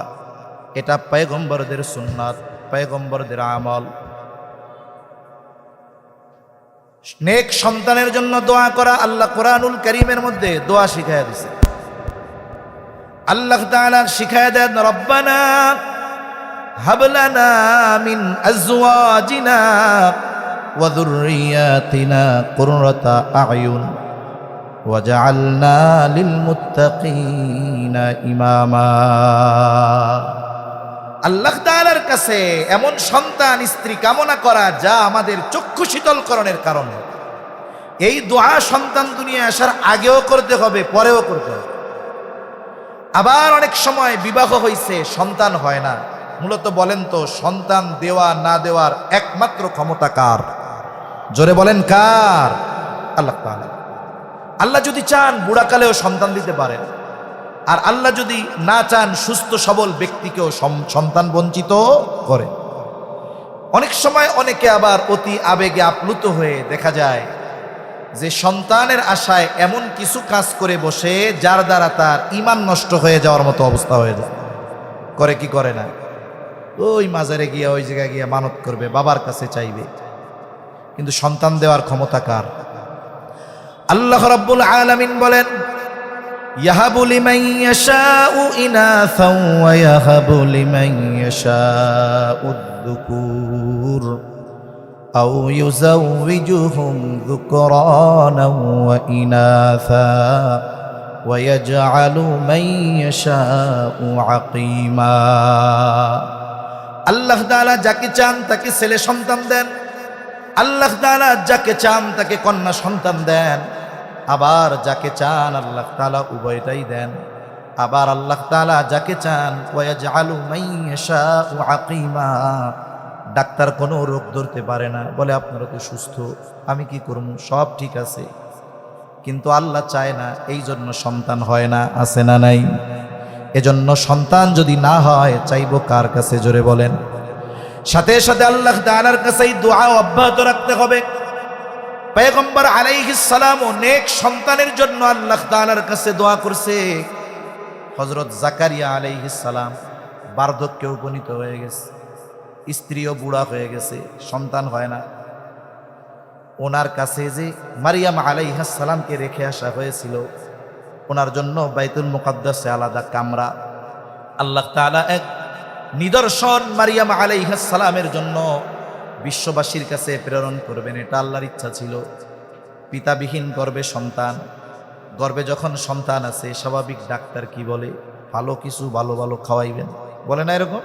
A: এটা পয়গম্বরদের সুন্নাত, পয়গম্বরদের আমল। নেক সন্তানের জন্য দোয়া করা, আল্লাহ কোরআনুল কারীমের মধ্যে দোয়া শিখাইয়া দিয়েছে। আল্লাহ তাআলা শিখায় দেন, রব্বানা হাব লানা মিন আজওয়াজিনা ওয়া যুররিয়াতিনা কুররাতা আ'য়ুন ওয়াজআলনা লিল মুত্তাকিনা ইমামা। আল্লাহ তাআলার কাছে এমন সন্তান স্ত্রী কামনা করা যা আমাদের চক্ষু শীতলকরণের কারণ। এই দোয়া সন্তান দুনিয়ায় আসার আগেও করতে হবে, পরেও করতে হবে। আবার অনেক সময় বিবাহ হইছে, সন্তান হয় না। মূলত বলেন তো, সন্তান দেওয়া না দেওয়ার একমাত্র ক্ষমতা কার? জোরে বলেন কার? আল্লাহ তাআলা। আল্লাহ যদি চান বুড়াকালেও সন্তান দিতে পারেন, আর আল্লাহ যদি না চান সুস্থ সবল ব্যক্তিকেও সন্তান বঞ্চিত করে। অনেক সময় অনেকে আবার অতি আবেগে আপ্লুত হয়ে দেখা যায় যে সন্তানের আশায় এমন কিছু কাজ করে বসে যার দ্বারা তার ঈমান নষ্ট হয়ে যাওয়ার মতো অবস্থা হয়ে যায়। করে কি করে না? ওই মাজারে গিয়া ওই জায়গায় গিয়া মানত করবে, বাবার কাছে চাইবে, কিন্তু সন্তান দেওয়ার ক্ষমতা কার? আল্লাহ রাব্বুল আলামিন বলেন, ইয়াহাবু লিমান ইয়াশাউ ইনাসাও ওয়া ইয়াহাবু লিমান ইয়াশাউ যুকুর আও ইউযাউযুহুম যুকরানা ওয়া ইনাসা ওয়া ইয়াজআলু মান ইয়াশাউ আকিমা। আল্লাহ তাআলা যাকে চান তাকে ছেলে সন্তান দেন, আল্লাহ তাআলা যাকে চান তাকে কন্যা সন্তান দেন, আবার যাকে চান আল্লাহ তাআলা উভয়টাই দেন। আবার আল্লাহ তাআলা যাকে চান ওয়াজআলু মান ইয়াশাউ আকিমা। ডাক্তার কোনো রোগ ধরতে পারে না, বলে আপনারা তো সুস্থ, আমি কি করব, সব ঠিক আছে, কিন্তু আল্লাহ চায় না, এই জন্য সন্তান হয় না। আছে না নাই? এজন্য সন্তান যদি না হয় চাইবো কার কাছে? জোরে বলেন। সাথে সাথে আল্লাহ তাআলার কাছে দোয়া অব্যাহত রাখতে হবে। পয়গম্বর আলাইহিস সালাম নেক সন্তানের জন্য আল্লাহ তাআলার কাছে দোয়া করছে। হযরত জাকারিয়া আলাইহিস সালাম বার্ধক্যে উপনীত হয়ে গেছে, স্ত্রীও বুড়া হয়ে গেছে, সন্তান হয় না। ওনার কাছে যে মারিয়াম আলাইহিস সালামকে রেখে আসা হয়েছিল, ওনার জন্য বাইতুল মুকাদ্দাসে আলাদা কামরা আল্লাহ তাআলা এক নিদর্শন মারিয়াম আলাইহিস সালামের জন্য বিশ্ববাসীর কাছে প্রেরণ করবেন, এটা আল্লাহর ইচ্ছা ছিল। পিতাবিহীন গর্ভে সন্তান, গর্ভে যখন সন্তান আছে স্বাভাবিক ডাক্তার কি বলে, ভালো কিছু ভালো ভালো খাওয়াইবেন, বলে না এরকম?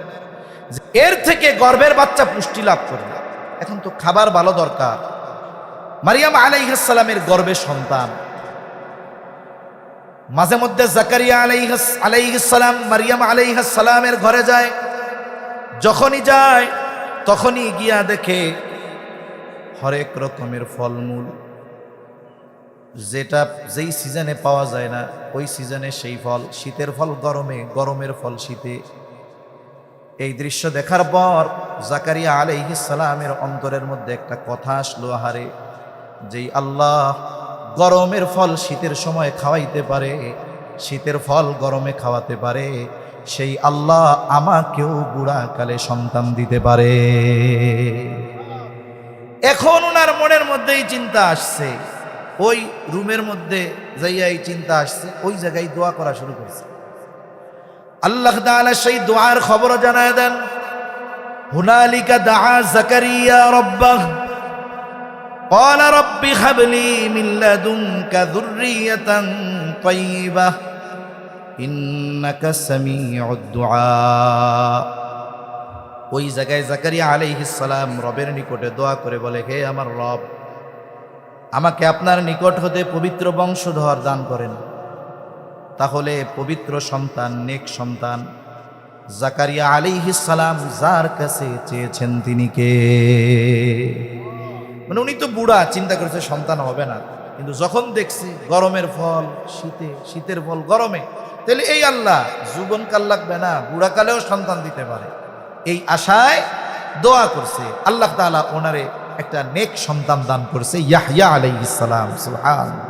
A: এর থেকে গর্ভের বাচ্চা পুষ্টি লাভ করবে। এখন তো খাবার ভালো দরকার। মারিয়াম আলাইহিস সালামের গর্ভে সন্তান। মাঝে মধ্যে জাকারিয়া আলাইহিস সালাম মারিয়াম আলাইহিস সালামের ঘরে যায়। যখনই যায় তখনই গিয়া দেখে হরেক রকমের ফলমূল, যেটা যেই সিজনে পাওয়া যায় না ওই সিজনে সেই ফল, শীতের ফল গরমে, গরমের ফল শীতে। এই দৃশ্য দেখার পর জাকারিয়া আলাইহিস সালামের অন্তরের মধ্যে একটা কথা আসলো, আহারে, যেই আল্লাহ গরমের ফল শীতের সময় খাওয়াইতে পারে, শীতের ফল গরমে খাওয়াতে পারে, সেই আল্লাহ আমাকেও বুড়াকালে সন্তান দিতে পারে। এখন ওনার মনের মধ্যেই চিন্তা আসছে, ওই রুমের মধ্যে যাইয়া এই চিন্তা আসছে, ওই জায়গায় দোয়া করা শুরু করছে। আল্লাহ তাআলা সেই দোয়ার খবর জানায় দেন, হুনালিকা দাআ জাকারিয়া রাব্বাহ ক্বালা রাব্বি হাবলি মিন লাদুনকা যুররিয়াতান তাইয়্যিবাহ ইন্নাকা সামিউদ দুআ। ওই জায়গায় জাকারিয়া আলাইহিস সালাম রবের নিকটে দোয়া করে বলে, হে আমার রব, আমাকে আপনার নিকট হতে পবিত্র বংশধর দান করেন। তাহলে পবিত্র সন্তান, নেক সন্তান জাকারিয়া আলাইহিস সালাম যার কাছে চেয়েছেন তিনি কে? মানে উনি তো বুড়া, চিন্তা করেছে সন্তান হবে না, কিন্তু যখন দেখছি গরমের ফল শীতে, শীতের ফল গরমে, তাহলে এই আল্লাহ যৌবনকাল লাগবে না, বুড়াকালেও সন্তান দিতে পারে, এই আশায় দোয়া করছে। আল্লাহ তাআলা ওনারে একটা নেক সন্তান দান করছে, ইয়াহইয়া আলাইহিস সালাম। সুবহানাল্লাহ।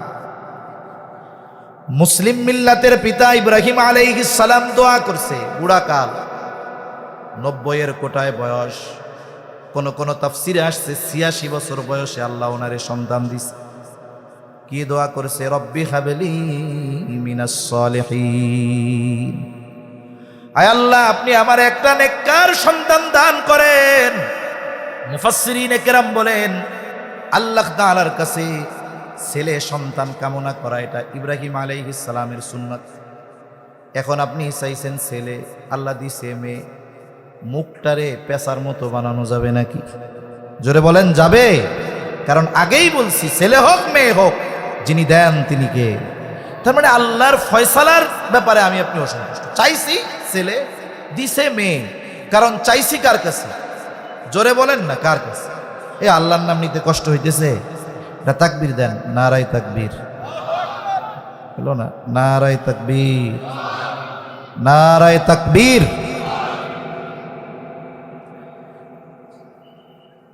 A: মুসলিম মিল্লাতের পিতা ইব্রাহিম আলাইহিস সালাম দোয়া করছে, বুড়াকাল, 90-এর কোটায় বয়স, কোন কোন তাফসিরে আসছে 86 বছর বয়সে আল্লাহ ওনারে সন্তান দিছে। কি দোয়া করেছে? রব্বি হাবলি মিনাস সালিহিন, আয় আল্লাহ আপনি আমার একটা নেককার সন্তান দান করেন। মুফাসসিরিনে কেরাম বলেন আল্লাহ তাআলার কাছে ছেলে সন্তান কামনা করা এটা ইব্রাহিম আলাইহিস সালামের সুন্নাত। এখন আপনি চাইছেন ছেলে, আল্লাহ দিছে মেয়ে, মুখটারে পেশার মতো বানানো যাবে নাকি? জোরে বলেন যাবে? কারণ আগেই বলছি ছেলে হোক মেয়ে হোক যিনি দেন তিনি কে? তার মানে আল্লাহর ফয়সালার ব্যাপারে আমি আপনি অসন্তুষ্ট। চাইছি ছেলে, দিছে মেয়ে, কারণ চাইছি কার কাছে? জোরে বলেন না কার কাছে? এ আল্লাহর নাম নিতে কষ্ট হইতেছে, এটা তাকবীর দেন, নারায়ে তাকবীর। হলো না? নারায়ে তাকবীর, নারায়ে তাকবীর।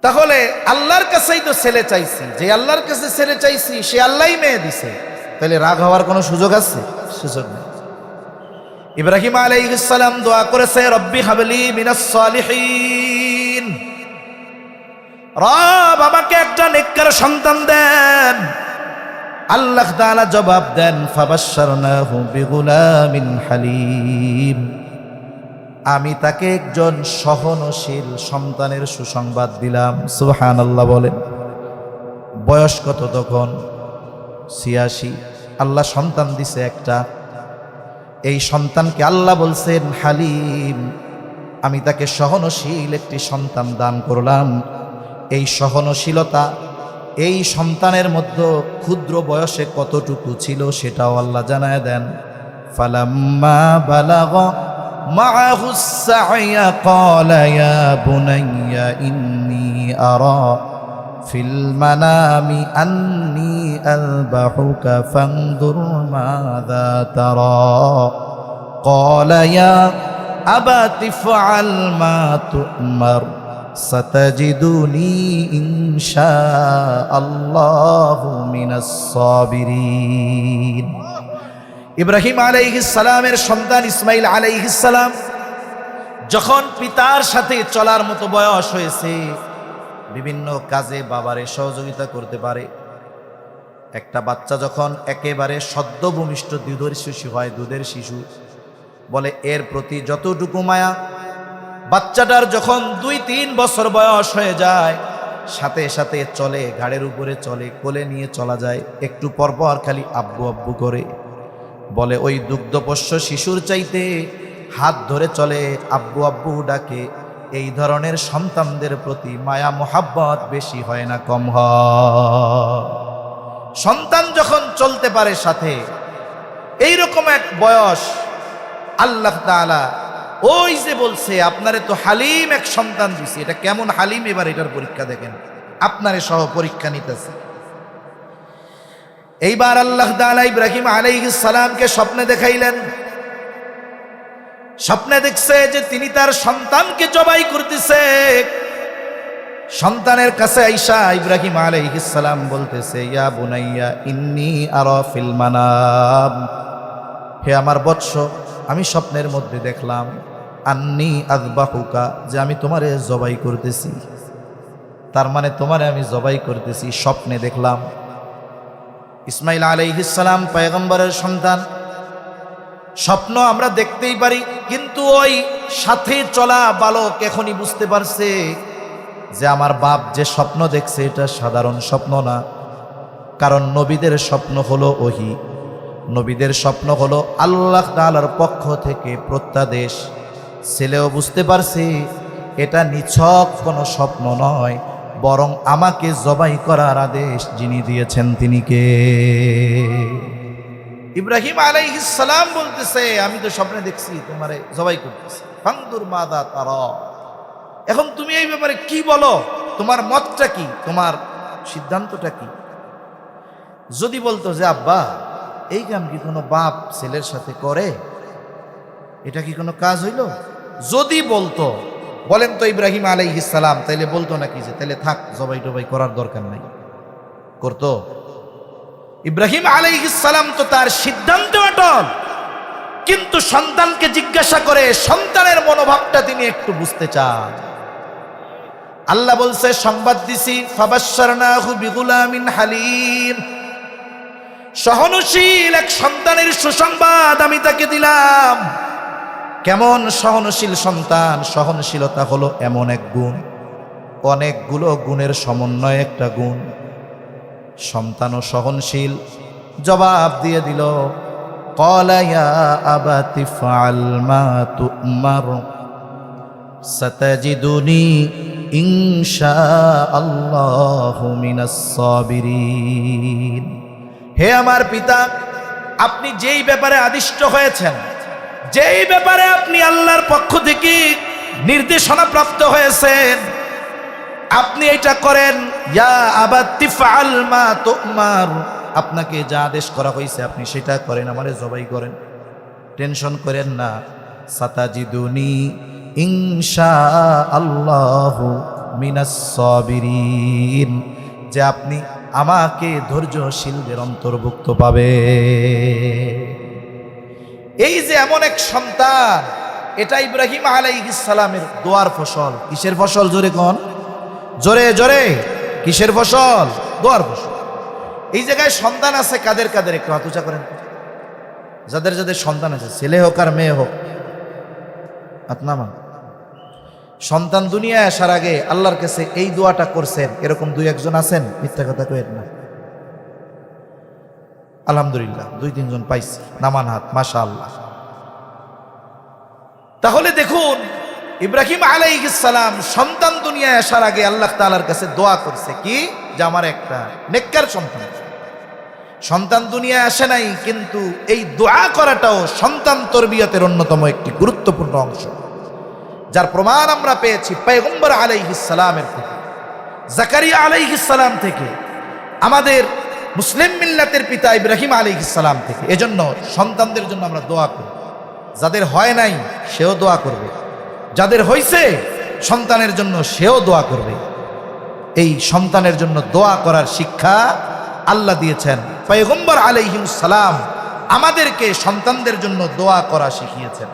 A: তাহলে আল্লাহর কাছেই তো ছেলে চাইছি, যে আল্লাহর কাছে ছেলে চাইছি সে আল্লাহই মেয়ে দিছে, তাহলে রাগ হওয়ার কোনো সুযোগ আছে? সুযোগ নেই। ইব্রাহিম আলাইহিস সালাম দোয়া করেছে রব্বি হাবলি মিনাস সালিহিন, রব আমাকে একটা নেককার সন্তান দেন। আল্লাহ তাআলা জবাব দেন ফাবাশশারনাহু বিগুলামিন হালিম, আমি তাকে একজন সহনশীল সন্তানের সুসংবাদ দিলাম। সুবহানাল্লাহ বলেন। বয়স কত তখন? ৮৬। আল্লাহ সন্তান দিছে একটা। এই সন্তানকে আল্লাহ বলছেন হালিম, আমি তাকে সহনশীল একটি সন্তান দান করলাম। এই সহনশীলতা এই সন্তানের মধ্যে ক্ষুদ্র বয়সে কতটুকু ছিল সেটাও আল্লাহ জানায় দেন। ফালাম্মা বালাগা মাআহুস সা'য়া ক্বালা ইয়া বুনাইয়া ইন্নী আরা ফিল মানামি আন্নী আযবাহুকা ফানজুর মাযা তারা ক্বালা ইয়া আবাতি ফাআল মা তু'মার সাতাজিদুনি ইনশাআল্লাহু মিনাস সাবিরিন। ইব্রাহিম আলাইহিস সালামের সন্তান ইসমাইল আলাইহিস সালাম যখন পিতার সাথে চলার মতো বয়স হয়েছে, বিভিন্ন কাজে বাবারে সহযোগিতা করতে পারে। একটা বাচ্চা যখন একেবারে সদ্য ভূমিষ্ঠ দুধের শিশু হয়, দুধের শিশু বলে এর প্রতি যতটুকু মায়া, বাচ্চাটার যখন ২-৩ বছর বয়স হয়ে যায় সাথে সাথে চলে, ঘাড়ের উপরে চলে, কোলে নিয়ে চলা যায়, একটু পরপর খালি আব্বু আব্বু করে বলে। ওই দুগ্ধপোষ্য শিশুর চাইতে হাত ধরে চলে, আব্বু আব্বু ডাকে। এই ধরনের সন্তানদের প্রতি মায়া মোহাব্বত বেশি হয় না কম হয়? সন্তান যখন চলতে পারে সাথে, এইরকম এক বয়স আল্লাহ তাআলা ওই যে বলছে আপনারে তো হালিম এক সন্তান দিছি, এটা কেমন হালিম এবার এটার পরীক্ষা দেখেন, আপনারে সহ পরীক্ষা নিতেছে। এইবার আল্লাহ তাআলা ইব্রাহিম আলাইহিস সালামকে স্বপ্নে দেখাইলেন। স্বপ্নে দেখছে যে তিনি তার সন্তানকে জবাই করতেছে। সন্তানের কাছে আইসা ইব্রাহিম আলাইহিস সালাম বলতেছে ইয়া বুনাইয়া ইন্নী আরা ফিল মানাম, হে আমার বৎস আমি স্বপ্নের মধ্যে দেখলাম আন্নী আযবাহুকা, যে আমি তোমারে জবাই করতেছি। তার মানে তোমারে আমি জবাই করতেছি, স্বপ্নে দেখলাম। ইসমাইল আলাইহিস সালাম পয়গম্বরের সন্তান, স্বপ্ন আমরা দেখতেই পারি, কিন্তু ওই সাথে চলা বালক এখনই বুঝতে পারছে যে আমার বাপ যে স্বপ্ন দেখছে এটা সাধারণ স্বপ্ন না। কারণ নবীদের স্বপ্ন হলো ওহী, নবীদের স্বপ্ন হলো আল্লাহ তাআলার পক্ষ থেকে প্রত্যাদেশ। ছেলেও বুঝতে পারছে এটা নিছক কোনো স্বপ্ন নয়, বরং আমাকে জবাই করার আদেশ যিনি দিয়েছেন তিনি কে? ইব্রাহিম আলাইহিস সালাম বলতেছে আমি তো স্বপ্নে দেখছি তোমারে জবাই করতেছি, ফানজুর মাযা তারা। এখন তুমি এই ব্যাপারে কি বলো, তোমার মতটা কি, তোমার সিদ্ধান্তটা কি? যদি বলতো যে আব্বা এই কাম কি কোনো বাপ ছেলের সাথে করে, এটা কি কোনো কাজ হইল? যদি বলতো, বলেন তো ইব্রাহিম আলাইহিস সালাম তাইলে বলতো নাকি যে তাইলে থাক জবাই টবাই করার দরকার নাই, করতো? ইব্রাহিম আলাইহিস সালাম তো তার সিদ্ধান্তে অটল, কিন্তু সন্তানকে জিজ্ঞাসা করে সন্তানের মনোভাবটা তিনি একটু বুঝতে চান। আল্লাহ বলছে সংবাদ দিছি ফাবাশশারনাহু বিগুলামিন হালিম, সহনশীল এক সন্তানের সুসংবাদ আমি তাকে দিলাম। কেমন সহনশীল সন্তান? সহনশীলতা হলো এমন এক গুণ, অনেকগুলো গুণের সমন্বয় একটা গুণ। সন্তানও সহনশীল, জবাব দিয়ে দিল, ক্বালা ইয়া আবাতি ফাআল মা তু'মার সাতাজিদুনি ইনশাআল্লাহু মিনাস সাবিরিন। হে আমার পিতা, আপনি যেই ব্যাপারে আদিষ্ট হয়েছেন, যেই ব্যাপারে আপনি আল্লাহর পক্ষ থেকে নির্দেশনা প্রাপ্ত হয়েছেন, আপনি এটা করেন। ইয়া আবাতি ফাআল মা তু'মার, আপনাকে যা আদেশ করা হয়েছে আপনি সেটা করেন, আমারে জবাই করেন, টেনশন করেন না। সাতাজিদুনি ইনশাআল্লাহু মিনাস সাবিরিন, যে আপনি আমাকে ধৈর্যশীলদের অন্তর্ভুক্ত পাবে। এই যে এমন এক সন্তান, এটা ইব্রাহিম আলাইহিস সালামের দোয়ার ফসল। কিসের ফসল? জোরে কোন, জোরে জোরে, কিসের ফসল? দোয়ার ফসল। এই জায়গায় সন্তান আছে কাদের কাদের? একটু হাত উঁচা করেন। যাদের যাদের সন্তান আছে, ছেলে হোক আর মেয়ে হোক, হাত নামান। সন্তান দুনিয়ায় আসার আগে আল্লাহর কাছে এই দোয়াটা করছেন, এরকম দুই একজন আছেন? মিথ্যা কথা কইেন না। আলহামদুলিল্লাহ, দুই তিনজন পাইছি, নামান হাত, মাশাআল্লাহ। তাহলে দেখুন, ইব্রাহিম আলাইহিস সালাম সন্তান দুনিয়ায় আসার আগে আল্লাহ তাআলার কাছে দোয়া করছে কি? যে আমার একটা নেককার সন্তান। সন্তান দুনিয়ায় আসে নাই, কিন্তু এই দোয়া করাটাও সন্তান তরবিয়তের অন্যতম একটি গুরুত্বপূর্ণ অংশ, যার প্রমাণ আমরা পেয়েছি পয়গম্বর আলাইহিস সালামের থেকে, জাকারিয়া আলাইহিস সালাম থেকে, আমাদের মুসলিম মিল্লাতের পিতা ইব্রাহিম আলাইহিস সালাম থেকে। এজন্য সন্তানদের জন্য আমরা দোয়া করি। যাদের হয় নাই সেও দোয়া করবে, যাদের হয়েছে সন্তানের জন্য সেও দোয়া করবে। এই সন্তানের জন্য দোয়া করার শিক্ষা আল্লাহ দিয়েছেন। পয়গম্বর আলাইহিস সালাম আমাদেরকে সন্তানদের জন্য দোয়া করা শিখিয়েছেন।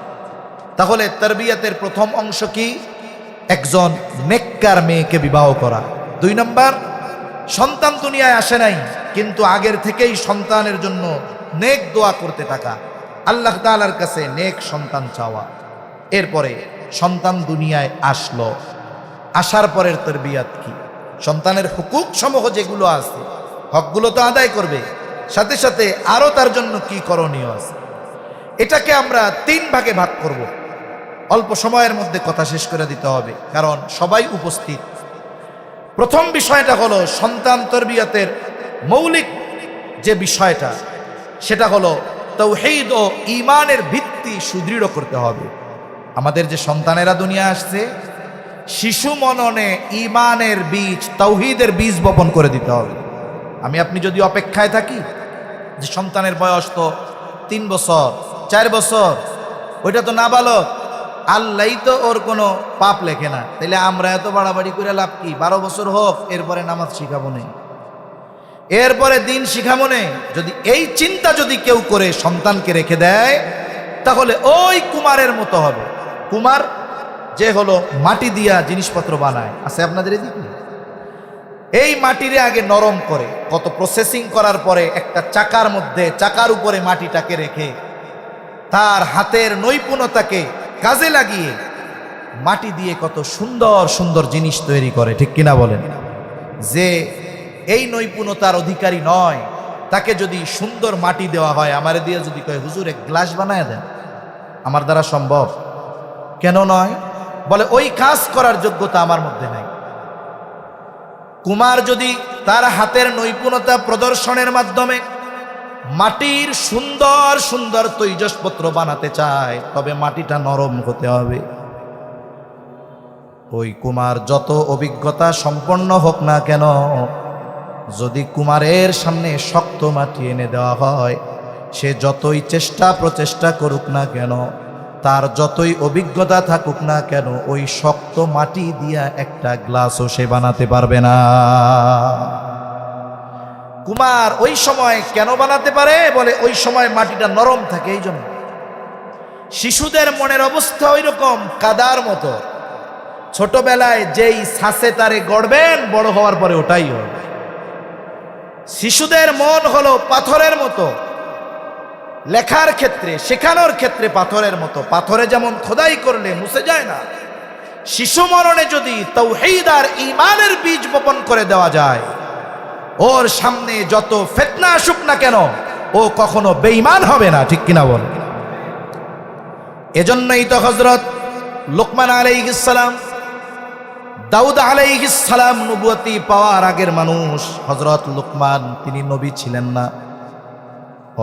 A: তাহলে তারবিয়াতের প্রথম অংশ কি? একজন নেককার মেয়েকে বিবাহ করা। 2 নম্বর, সন্তান দুনিয়ায় আসে নাই, কিন্তু আগের থেকেই সন্তানের জন্য নেক দোয়া করতে থাকা, আল্লাহ তাআলার কাছে নেক সন্তান চাওয়া। এরপরে সন্তান দুনিয়ায় আসলো, আসার পরের তারবিয়াত কি? সন্তানের হুকুক সমূহ যেগুলো আছে, হকগুলো তো আদায় করবে, সাথে সাথে আরো তার জন্য কি করণীয় আছে, এটাকে আমরা 3 ভাগে ভাগ করব। অল্প সময়ের মধ্যে কথা শেষ করে দিতে হবে, কারণ সবাই উপস্থিত। প্রথম বিষয়টা হলো সন্তান তরবিয়তের মৌলিক যে বিষয়টা, সেটা হলো তাওহীদ ও ঈমানের ভিত্তি সুদৃঢ় করতে হবে। আমাদের যে সন্তানেরা দুনিয়া আসছে, শিশু মননে ঈমানের বীজ, তাওহীদের বীজ বপন করে দিতে হবে। আমি আপনি যদি অপেক্ষায় থাকি যে সন্তানের বয়স তো 3 বছর 4 বছর, ওইটা তো নাবালক, আল্লাহই তো ওর কোনো পাপ লেখে না, তাইলে আমরা এত বাড়াবাড়ি করে লাভ কি? 12 বছর হোক, এরপরে নামাজ শিখাবো নেই, এরপরে দিন শিখাবো নেই। যদি এই চিন্তা যদি কেউ করে সন্তানকে রেখে দেয়, তাহলে ওই কুমারের মতো হবে। কুমার যে হলো মাটি দিয়া জিনিসপত্র বানায়, আছে আপনাদের এদিকে? এই মাটিরে আগে নরম করে, কত প্রসেসিং করার পরে একটা চাকার মধ্যে, চাকার উপরে মাটিটাকে রেখে তার হাতের নৈপুণ্যতাকে কাজে লাগিয়ে মাটি দিয়ে কত সুন্দর সুন্দর জিনিস তৈরি করে, ঠিক কিনা বলেন? যে এই নৈপুণ্যতার অধিকারী নয়, তাকে যদি সুন্দর মাটি দেওয়া হয়, আমারে দিয়ে যদি কয় হুজুর এক গ্লাস বানায় দেন, আমার দ্বারা সম্ভব? কেন নয়? বলে ওই কাজ করার যোগ্যতা আমার মধ্যে নাই। কুমার যদি তার হাতের নৈপুণ্যতা প্রদর্শনের মাধ্যমে মাটির সুন্দর সুন্দর তৈজসপত্র বানাতে চায়, তবে মাটিটা নরম হতে হবে। ওই কুমার যত অভিজ্ঞতা সম্পন্ন হোক না কেন, যদি কুমারের সামনে শক্ত মাটি এনে দেওয়া হয়, সে যতই চেষ্টা প্রচেষ্টা করুক না কেন, তার যতই অভিজ্ঞতা থাকুক না কেন, ওই শক্ত মাটি দিয়া একটা গ্লাসও সে বানাতে পারবে না। কুমার ওই সময় কেন বানাতে পারে? বলে ওই সময় মাটিটা নরম থাকে। এই জন্য শিশুদের মনের অবস্থা ওই রকম কাদার মতো, ছোটবেলায় যেই ছাসে তারে গড়বেন, বড় হওয়ার পরে ওটাই হবে। শিশুদের মন হলো পাথরের মতো, লেখার ক্ষেত্রে শেখানোর ক্ষেত্রে পাথরের মতো। পাথরে যেমন খোদাই করলে মুছে যায় না, শিশু মরণে যদি তাওহীদ আর ঈমানের বীজ বপন করে দেওয়া যায়, ওর সামনে যত ফিতনা আসুক না কেন ও কখনো বেঈমান হবে না। ঠিক কিনা বল? এজন্যই তো হযরত লোকমান আলাইহিস সালাম, দাউদ আলাইহিস সালাম নবুয়তি পাওয়ার আগের মানুষ। হযরত লোকমান তিনি নবী ছিলেন না,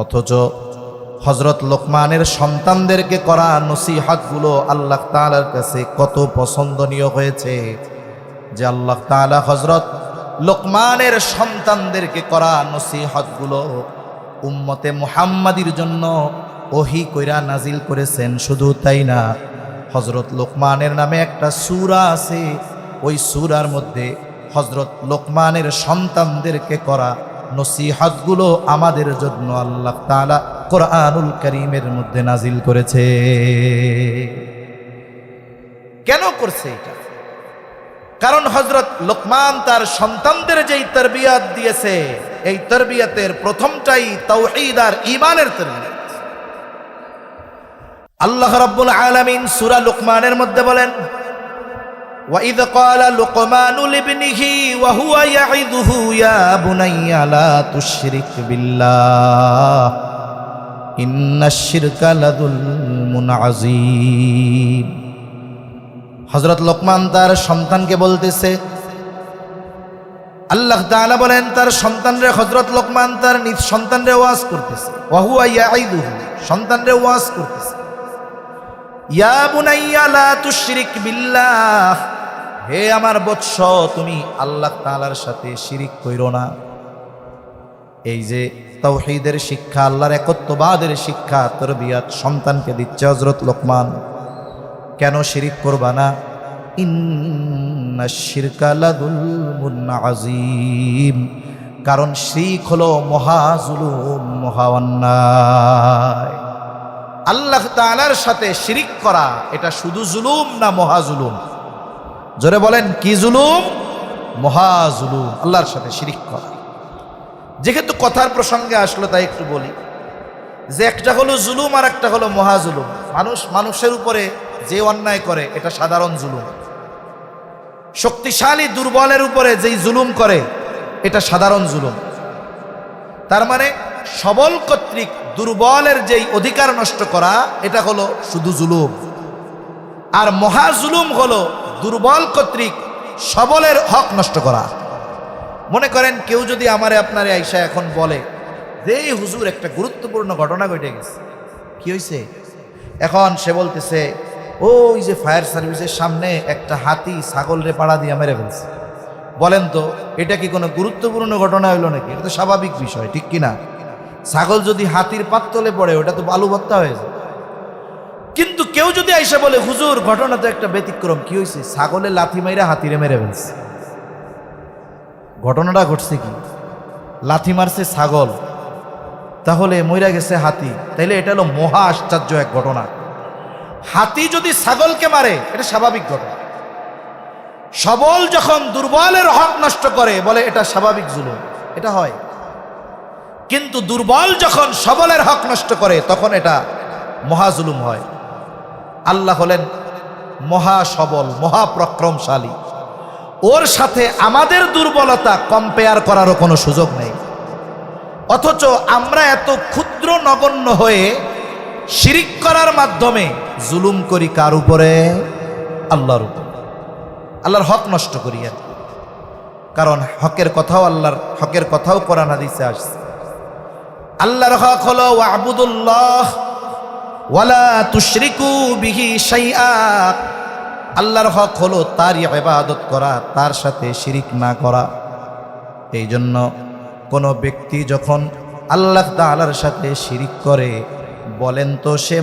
A: অথচ হযরত লোকমানের সন্তানদেরকে করা নসিহতগুলো আল্লাহ তাআলার কাছে কত পছন্দনীয় হয়েছে যে আল্লাহ তাআলা হযরত লোকমানের সন্তানদেরকে করা নসিহতগুলো উম্মতে মুহাম্মাদির জন্য ওহী কইরা নাজিল করেছেন। শুধু তাই না, হযরত লোকমানের নামে একটা সূরা আছে, ওই সূরার মধ্যে হযরত লোকমানের সন্তানদেরকে করা নসিহতগুলো আমাদের জন্য আল্লাহ তাআলা কোরআনুল কারীমের মধ্যে নাজিল করেছে। কেন করছে এটা? কারণ হযরত লোকমান তার সন্তানদের যেই তরবিয়ত দিয়েছে, এই তরবিয়তের প্রথমটাই তাওহীদ আর ঈমানের তরবিয়ত। আল্লাহ রাব্বুল আলামিন সূরা লুকমানের মধ্যে বলেন, وَإِذْ قَالَ لُقْمَانُ لِابْنِهِ وَهُوَ يَعِظُهُ يَا بُنَيَّ لَا تُشْرِكْ بِاللَّهِ إِنَّ الشِّرْكَ لَظُلْمٌ عَظِيمٌ। হযরত লোকমান তার সন্তানকে বলতেছে, আল্লাহ তাআলা বলেন তার সন্তানরে, হযরত লোকমান তার নিজ সন্তানরে ওয়াজ করতেছে, ওয়াহুয়া ইয়াইদুহু, সন্তানরে ওয়াজ করতেছে, ইয়া বুনাইয়া লা তুশরিক বিল্লাহ, হে আমার বৎস তুমি আল্লাহ তাআলার সাথে শিরিক কইরো না। এই যে তাওহীদের শিক্ষা, আল্লাহর একত্ববাদের শিক্ষা, তরবিয়ত সন্তানকে দিচ্ছে হযরত লোকমান। কেন শিরিক করবা না? ইন্নাশ শিরকা লাযুলমুন আযীম, কারণ শিরক হলো মহাজুলুম, মহা অন্যায়। আল্লাহ তাআলার সাথে শিরিক করা এটা শুধু জুলুম না মহাজুলুম? জোরে বলেন, কি জুলুম? মহাজুলুম, আল্লাহর সাথে শিরিক করা। যেহেতু কথার প্রসঙ্গে আসলো তাই একটু বলি যে একটা হলো জুলুম আর একটা হলো মহাজুলুম। মানুষের উপরে যে অন্যায় করে এটা সাধারণ জুলুম। শক্তিশালী দুর্বলের উপরে যেই জুলুম করে এটা সাধারণ জুলুম। তার মানে সবল কর্তৃক দুর্বলের যেই অধিকার নষ্ট করা এটা হলো শুধু জুলুম। আর মহাজুলুম হলো দুর্বল কর্তৃক সবলের হক নষ্ট করা। মনে করেন কেউ যদি আমারে আপনারে আইসা এখন বলে যে এই হুজুর একটা গুরুত্বপূর্ণ ঘটনা ঘটে গেছে, কি হয়েছে? এখন সে বলতেছে ওই যে ফায়ার সার্ভিসের সামনে একটা হাতি ছাগলরে পাড়া দিয়ে মেরে ফেলছে। বলেন তো এটা কি কোনো গুরুত্বপূর্ণ ঘটনা হইল নাকি? এটা তো স্বাভাবিক বিষয়, ঠিক কিনা? ছাগল যদি হাতির পাততলে পড়ে ওটা তো বালু ভর্তা হয়ে যায়। কিন্তু কেউ যদি আইসা বলে হুজুর ঘটনা তো একটা ব্যতিক্রম, কি হয়েছে? ছাগলে লাথি মাইরা হাতিরে মেরে ফেলছে। ঘটনাটা ঘটছে কি? লাথি মারছে ছাগল, তাহলে মইরা গেছে হাতি, তাইলে এটা হলো মহা আশ্চর্য এক ঘটনা। হাতি যদি ছাগলকে মারে এটা স্বাভাবিক ঘটনা। সবল যখন দুর্বলের হক নষ্ট করে বলে এটা স্বাভাবিক জুলুম, এটা হয়। কিন্তু দুর্বল যখন সবলের হক নষ্ট করে তখন এটা মহাজুলুম হয়। আল্লাহ হলেন মহা সবল, মহাপ্রক্রমশালী, ওর সাথে আমাদের দুর্বলতা কম্পেয়ার করারও কোনো সুযোগ নেই। অথচ আমরা এত ক্ষুদ্র নগণ্য হয়ে শিরিক করার মাধ্যমে জুলুম করি কার উপরে? আল্লাহর উপরে। আল্লাহর হক নষ্ট করি আর কি। কারণ হকের কথাও আল্লাহর হকের কথাও কোরআন হাদিসে আসছে। আল্লাহর হক হলো ওয়াবুদুল্লাহ ওয়ালা তুশরিকু বিহি শাইআ। আল্লাহর হক হলো তারই ইবাদত করা, তার সাথে শিরিক না করা। এই জন্য কোনো ব্যক্তি যখন আল্লাহ তাআলার সাথে শিরিক করে, বলেন তো সে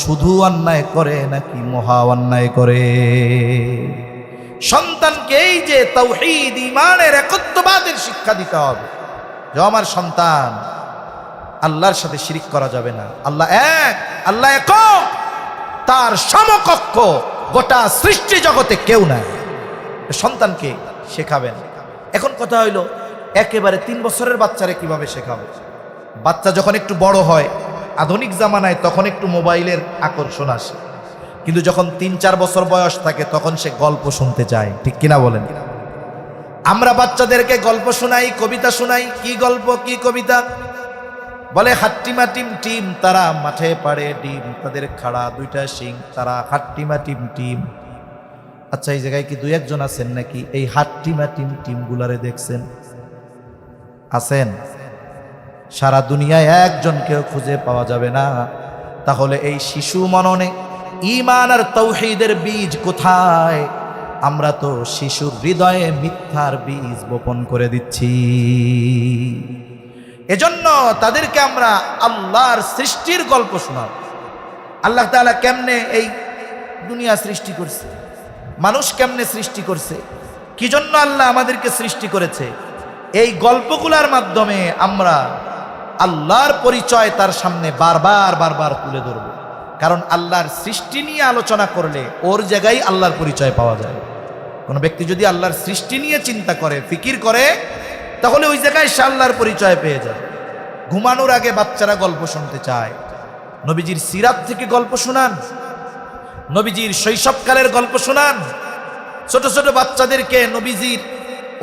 A: শুধু অন্যায় করে নাকি মহা অন্যায় করে? সন্তানকে এই যে তাওহীদ ঈমানের একত্ববাদের শিক্ষা দিতে হবে যে আমার সন্তান আল্লাহর সাথে শিরিক করা যাবে না। আল্লাহ এক, আল্লাহ একক, তার সমকক্ষ গোটা সৃষ্টি জগতে কেউ নাই। সন্তানকে শেখাবেন। এখন কথা হইল একেবারে 3 বছরের বাচ্চারে কিভাবে শেখাবো? বাচ্চা যখন একটু বড় হয়, আধুনিক জামানায়, তখন একটু মোবাইলের আকর্ষণ আসে, কিন্তু যখন 3-4 বছর বয়স থাকে তখন সে গল্প শুনতে চায়, ঠিক কিনা বলেন? আমরা বাচ্চাদেরকে গল্প শোনাই, কবিতা শোনাই। কি গল্প, কি কবিতা? বলে হাট্টিমা টিম টিম, তারা মাঠে পাড়ে ডিম, তাদের খাড়া 2টা শিং, তারা হাট্টিমা টিম টিম। আচ্ছা, এই জায়গায় কি 2-1 জন আছেন নাকি এই হাট্টিমা টিম টিম গুলারে দেখছেন? আছেন? সারা দুনিয়ায় একজনকেও খুঁজে পাওয়া যাবে না। তাহলে এই শিশু মননে ঈমান আর তাওহীদের বীজ কোথায়? আমরা তো শিশুর হৃদয়ে মিথ্যার বীজ বপন করে দিচ্ছি। এজন্য তাদেরকে আমরা আল্লাহর সৃষ্টির গল্প শোনাব। আল্লাহ তাআলা কেমনে এই দুনিয়া সৃষ্টি করছে, মানুষ কেমনে সৃষ্টি করছে, কি জন্য আল্লাহ আমাদেরকে সৃষ্টি করেছে, এই গল্পগুলোর মাধ্যমে আমরা আল্লাহর পরিচয় তার সামনে বারবার বারবার তুলে ধরব। কারণ আল্লাহর সৃষ্টি নিয়ে আলোচনা করলে ওর জায়গায় আল্লাহর পরিচয় পাওয়া যায়। কোনো ব্যক্তি যদি আল্লাহর সৃষ্টি নিয়ে চিন্তা করে, ফিকির করে, তাহলে ওই জায়গায় সে আল্লাহর পরিচয় পেয়ে যায়। ঘুমানোর আগে বাচ্চারা গল্প শুনতে চায়। নবীজির সিরাত থেকে গল্প শোনান, নবীজির শৈশবকালের গল্প শোনান। ছোট ছোট বাচ্চাদেরকে নবীজির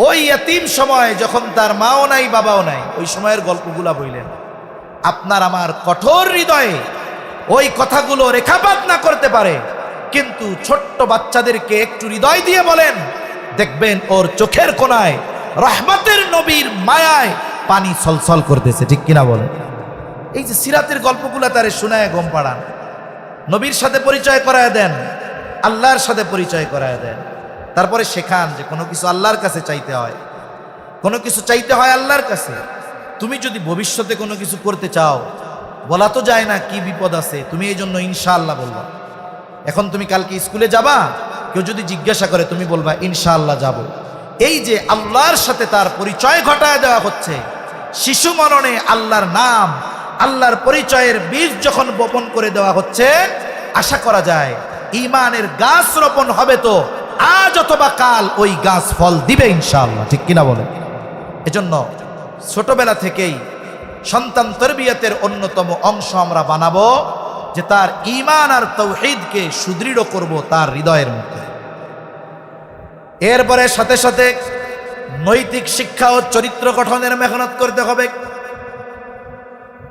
A: ওই এতিম সময়, যখন তার মাও নাই বাবাও নাই, ওই সময়ের গল্পগুলা বললেন। আপনার আমার কঠোর হৃদয়ে ওই কথাগুলো রেখাপাত না করতে পারে, কিন্তু ছোট্ট বাচ্চাদেরকে একটু হৃদয় দিয়ে বলেন, দেখবেন ওর চোখের কোণায় রহমতের নবীর মায়ায় পানি ছলছল করতেছে, ঠিক কিনা বলেন? এই যে সিরাতের গল্পগুলা তারে শোনায় গম পাড়ান, নবীর সাথে পরিচয় করায় দেন, আল্লাহর সাথে পরিচয় করায় দেন। তারপরে শেখান যে কোনো কিছু আল্লাহর কাছে চাইতে হয়, কোনো কিছু চাইতে হয় আল্লাহর কাছে। তুমি যদি ভবিষ্যতে কোনো কিছু করতে চাও, বলা তো যায় না কি বিপদ আছে, তুমি এই জন্য ইনশাআল্লাহ বলবা। এখন তুমি কালকে স্কুলে যাবা, কেউ যদি জিজ্ঞাসা করে তুমি বলবা ইনশাআল্লাহ যাব। এই যে আল্লাহর সাথে তার পরিচয় ঘটায় দেওয়া হচ্ছে, শিশু মননে আল্লাহর নাম, আল্লাহর পরিচয়ের বীজ যখন বপন করে দেওয়া হচ্ছে, আশা করা যায় ঈমানের গাছ রোপণ হবে, তো আজ অথবা কাল ওই গাছ ফল দিবে ইনশাআল্লাহ, ঠিক কিনা বলেন? এজন্য ছোটবেলা থেকেই সন্তান তরবিয়তের অন্যতম অংশ আমরা বানাবো যে তার ঈমান আর তাওহীদকে সুদৃঢ় করব তার হৃদয়ের মধ্যে। এরপরে সাথে সাথে নৈতিক শিক্ষা ও চরিত্র গঠনের মেহনত করতে হবে।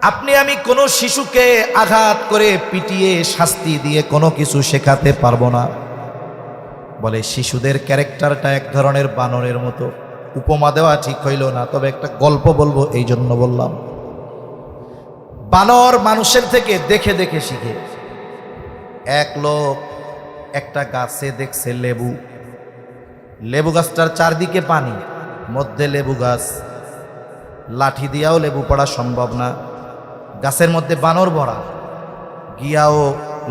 A: আপনি আমি কোনো শিশুকে আঘাত করে পিটিয়ে শাস্তি দিয়ে কোনো কিছু শেখাতে পারবো না। বলে শিশুদের ক্যারেক্টারটা এক ধরনের বানরের মতো। উপমা দেওয়া ঠিক হইল না, তবে একটা গল্প বলবো এই জন্য বললাম। বানর মানুষের থেকে দেখে দেখে শিখে। এক লোক একটা গাছে দেখছে লেবু, লেবু গাছটার চারদিকে পানি, মধ্যে লেবু গাছ, লাঠি দিয়াও লেবু পড়া সম্ভব না, গাছের মধ্যে বানর ভরা, গিয়াও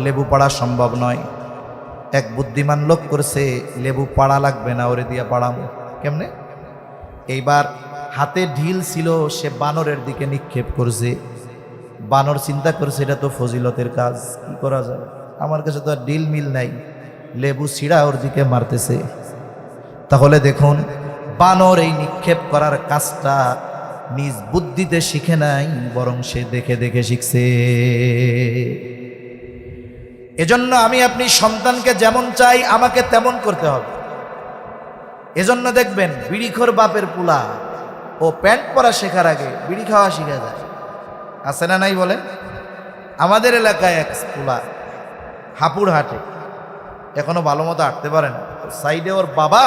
A: লেবু পড়া সম্ভব নয়। এক বুদ্ধিমান লোক করছে লেবু পাড়া লাগবে না, ওরে দিয়া পাড়াম। কেমনে? এইবার হাতে ঢিল ছিল, সে বানরের দিকে নিক্ষেপ করছে। বানর চিন্তা করছে এটা তো ফজিলতের কাজ, কি করা যায়, আমার কাছে তো আর ঢিল মিল নাই, লেবু ছিঁড়া ওর দিকে মারতেছে। তাহলে দেখুন, বানর এই নিক্ষেপ করার কাজটা নিজ বুদ্ধিতে শিখে নাই, বরং সে দেখে দেখে শিখছে। এজন্য আমি আপনি সন্তানকে যেমন চাই আমাকে তেমন করতে হবে। এজন্য দেখবেন বিড়িখোর বাপের পুলা ও প্যান্ট পরা শেখার আগে বিড়ি খাওয়া শিখে যায়, আছে না নাই বলেন? আমাদের এলাকায় এক পুলা হাপুর হাটে, এখনো ভালো মতো হাঁটতে পারে না, সাইডে ওর বাবা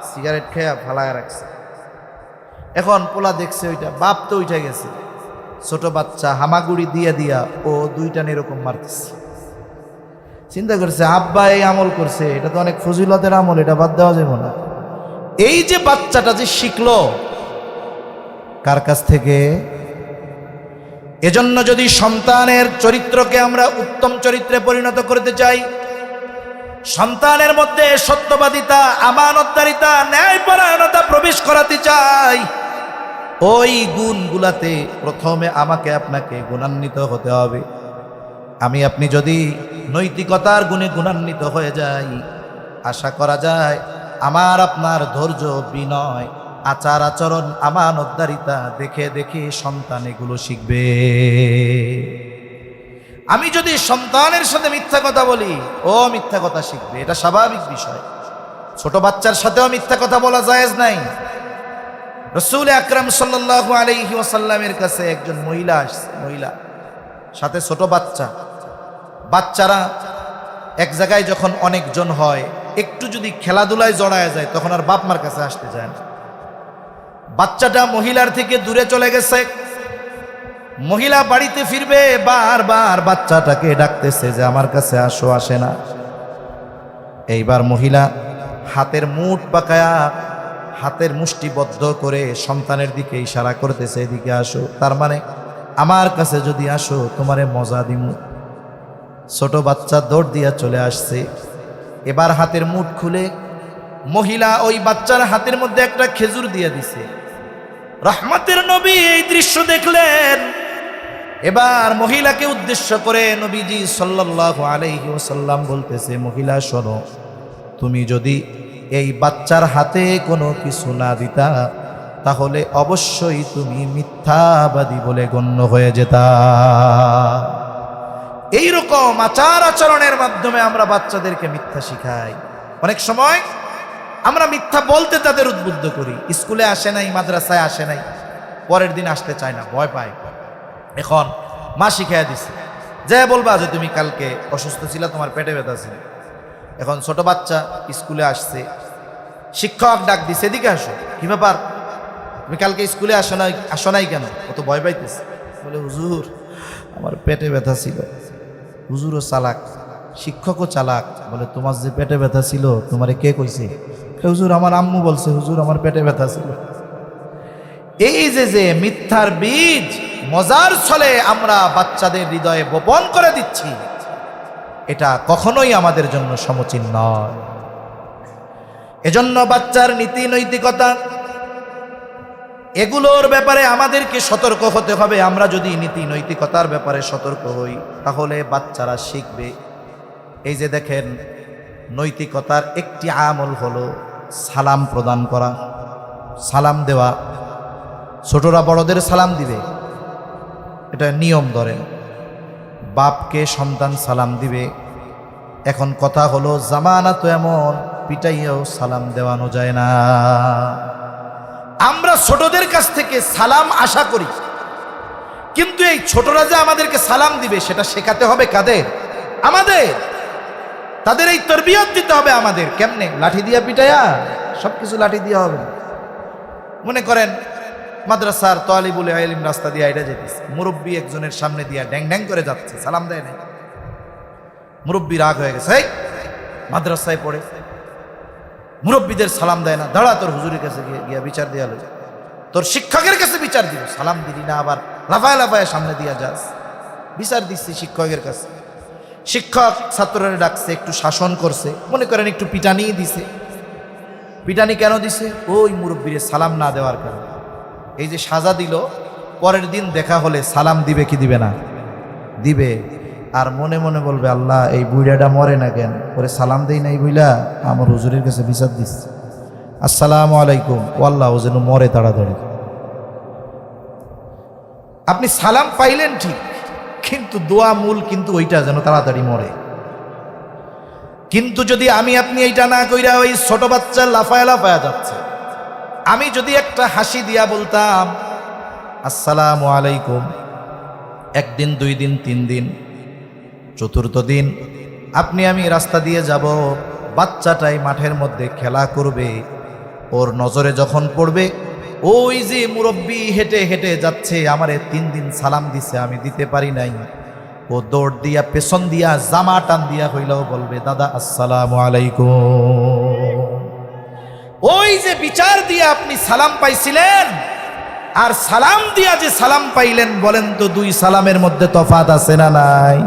A: সিগারেট খেয়ে ফালায় রাখছে। এখন পোলা দেখছে ওইটা, বাপ তো উঠে গেছে, ছোট বাচ্চা হামাগুড়ি দিয়ে দিয়া ও দুইটা এরকম মারতেছে। চিন্তা করছে আব্বা এই আমল করছে, এটা তো অনেক ফজিলতের আমল, এটা বাদ দেওয়া যাবে না। এই যে বাচ্চাটা যে শিখলো কার কাছ থেকে? এজন্য যদি সন্তানের চরিত্রকে আমরা উত্তম চরিত্রে পরিণত করতে চাই, সন্তানের মধ্যে সত্যবাদিতা, আমানতদারিতা, ন্যায়পরায়ণতা প্রবেশ করাতে চাই, ওই গুণগুলাতে প্রথমে আমাকে আপনাকে গুণান্বিত হতে হবে। আমি আপনি যদি নৈতিকতার গুণে গুণান্বিত হয়ে যাই, আশা করা যায় আমার আপনার ধৈর্য, বিনয় আচার আচরণ, আমানতদারিতা দেখে দেখে সন্তান এগুলো শিখবে। আমি যদি সন্তানের সাথে মিথ্যা কথা বলি, ও মিথ্যা কথা শিখবে, এটা স্বাভাবিক বিষয়। ছোট বাচ্চার সাথেও মিথ্যা কথা বলা জায়েজ নাই। রাসূল আকরাম সাল্লাল্লাহু আলাইহি ওয়াসাল্লামের কাছে একজন মহিলা আসছে, মহিলা সাথে ছোট বাচ্চা। বাচ্চারা এক জায়গায় যখন অনেকজন হয়, একটু যদি খেলাধুলায় জড়ায় যায় তখন আর বাপ মার কাছে আসতে চায় না। বাচ্চাটা মহিলার থেকে দূরে চলে গেছে। মহিলা বাড়িতে ফিরবে, বারবার বাচ্চাটাকে ডাকতেছে যে আমার কাছে আসো, আসে না। এইবার মহিলা হাতের মুঠ পাকায়া, হাতের মুষ্টিবদ্ধ করে সন্তানের দিকে ইশারা করতেছে, এদিকে আসো, তার মানে আমার কাছে যদি আসো তোমারে মজা দিমু। ছোট বাচ্চা দৌড় দিয়া চলে আসছে। এবার হাতের মুঠ খুলে মহিলা ওই বাচ্চার হাতের মধ্যে একটা খেজুর দিয়ে দিছে। রহমতের নবী এই দৃশ্য দেখলেন। এবার মহিলাকে উদ্দেশ্য করে নবীজি সাল্লাল্লাহু আলাইহি ওয়াসাল্লাম বলতেছে, মহিলা শোনো, তুমি যদি এই বাচ্চার হাতে কোনো কিছু না দিতা তাহলে অবশ্যই তুমি মিথ্যাবাদী বলে গণ্য হয়ে যেতা। এইরকম আচার আচরণের মাধ্যমে আমরা বাচ্চাদেরকে মিথ্যা শিখাই। অনেক সময় আমরা মিথ্যা বলতে তাদের উদ্বুদ্ধ করি। স্কুলে আসে নাই, মাদ্রাসায় আসে নাই, পরের দিন আসতে চায় না, ভয় পায়। এখন মা শিখাইয়া দিছে, যে বলবা যে তুমি কালকে অসুস্থ ছিলা, তোমার পেটে ব্যথা ছিল। এখন ছোট বাচ্চা স্কুলে আসছে, শিক্ষক ডাক দিছে, এদিকে আসো, কি ব্যাপার, তুমি কালকে স্কুলে আসো নাই কেন? ও তো ভয় পাইতেছে, বলে হুজুর আমার পেটে ব্যথা ছিল। হুজুরও চালাক, শিক্ষকও চালাক, বলে তোমার যে পেটে ব্যথা ছিল তোমারে কে কইছে? হুজুর আমার আম্মু বলছে, হুজুর আমার পেটে ব্যথা ছিল। এই যে মিথ্যার বীজ মজার ছলে আমরা বাচ্চাদের হৃদয়ে বপন করে দিচ্ছি, এটা কখনোই আমাদের জন্য সমীচীন নয়। এজন্য বাচ্চার নীতি নৈতিকতা এগুলোর ব্যাপারে আমাদেরকে সতর্ক হতে হবে। আমরা যদি নীতি নৈতিকতার ব্যাপারে সতর্ক হই তাহলে বাচ্চারা শিখবে। এই যে দেখেন, নৈতিকতার একটি আমল হলো সালাম প্রদান করা, সালাম দেওয়া। ছোটরা বড়দের সালাম দিবে, এটা নিয়ম। ধরেন বাপকে সন্তান সালাম দিবে। এখন কথা হলো, জামানা তো এমন, পিটাইয়াও সালাম দেওয়ানো যায় না। আমরা ছোটদের কাছ থেকে সালাম আশা করি, কিন্তু এই ছোটরা যে আমাদেরকে সালাম দিবে সেটা শেখাতে হবে কাদের? আমাদের। তাদের এই তরবিয়ত দিতে হবে আমাদের। কেমনে? লাঠি দিয়া পিটাইয়া? সবকিছু লাঠি দিয়া হবে। মনে করেন মাদ্রাসার তালিবুল ইলম রাস্তা দিয়ে এটা যেতেছে, মুরব্বী একজনের সামনে দিয়া ড্যাং ড্যাং করে যাচ্ছে, সালাম দেয় না। মুরব্বী রাগ হয়ে গেছে, এই মাদ্রাসায় পড়ে মুরব্বীদের সালাম দেয় না, দাঁড়া তোর হুজুরের কাছে গিয়া বিচার দিয়া লো, তোর শিক্ষকের কাছে বিচার দিব। সালাম দিলি না, আবার লাফায় লাফায় সামনে দিয়া যাস। বিচার দিচ্ছি শিক্ষকের কাছে। শিক্ষক ছাত্ররা ডাকছে, একটু শাসন করছে, মনে করেন একটু পিটানি দিছে। পিটানি কেন দিছে? ওই মুরব্বীরে সালাম না দেওয়ার কারণে। এই যে সাজা দিল, পরের দিন দেখা হলে সালাম দিবে কি দিবে না? দিবে। আর মনে মনে বলবে, আল্লাহ এই বুইড়াটা মরে না কেন, ওরে সালাম দেই নাই বুইলা আমার হুজুরের কাছে বিচার দিচ্ছে, আসসালামু আলাইকুম, ও আল্লাহ ও যেন মরে তাড়াতাড়ি। আপনি সালাম পাইলেন ঠিক, কিন্তু দোয়া মূল কিন্তু ওইটা যেন তাড়াতাড়ি মরে। কিন্তু যদি আমি আপনি এইটা না কইরা ওই ছোট বাচ্চা লাফায়া লাফায়া যাচ্ছে, আমি যদি একটা হাসি দিয়া বলতাম আসসালামু আলাইকুম, একদিন, দুই দিন, তিন দিন, চতুর্থ দিন আপনি আমি রাস্তা দিয়ে যাব, বাচ্চাটাই মাঠের মধ্যে খেলা করবে, ওর নজরে যখন পড়বে ওই যে মুরব্বী হেঁটে হেঁটে যাচ্ছে, আমারে 3 দিন সালাম দিছে আমি দিতে পারি নাই, ও দৌড় দিয়া পেছন দিয়া জামা টান দিয়া হইলেও বলবে, দাদা আসসালামু আলাইকুম। ওই যে বিচার দিয়ে আপনি সালাম পাইছিলেন আর সালাম দিয়া যে সালাম পাইলেন, বলেন তো দুই সালামের মধ্যে তফাৎ আছে না নাই?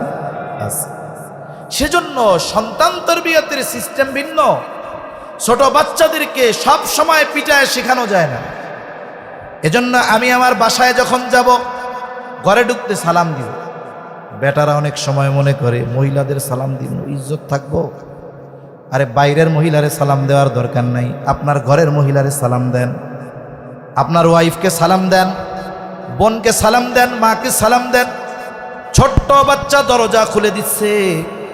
A: আছে। সেজন্য সন্তান তরবিয়তের সিস্টেম ভিন্ন। ছোট বাচ্চাদেরকে সব সময় পিটায় শেখানো যায় না। এজন্য আমি আমার বাসায় যখন যাব, ঘরে ঢুকতে সালাম দিব। বেটারা অনেক সময় মনে করে মহিলাদের সালাম দিব ইজ্জত থাকবো। আরে বাইরের মহিলারে সালাম দেওয়ার দরকার নাই, আপনার ঘরের মহিলারে সালাম দেন। আপনার ওয়াইফকে সালাম দেন, বোনকে সালাম দেন, মাকে সালাম দেন। ছোট্ট বাচ্চা দরজা খুলে দিচ্ছে,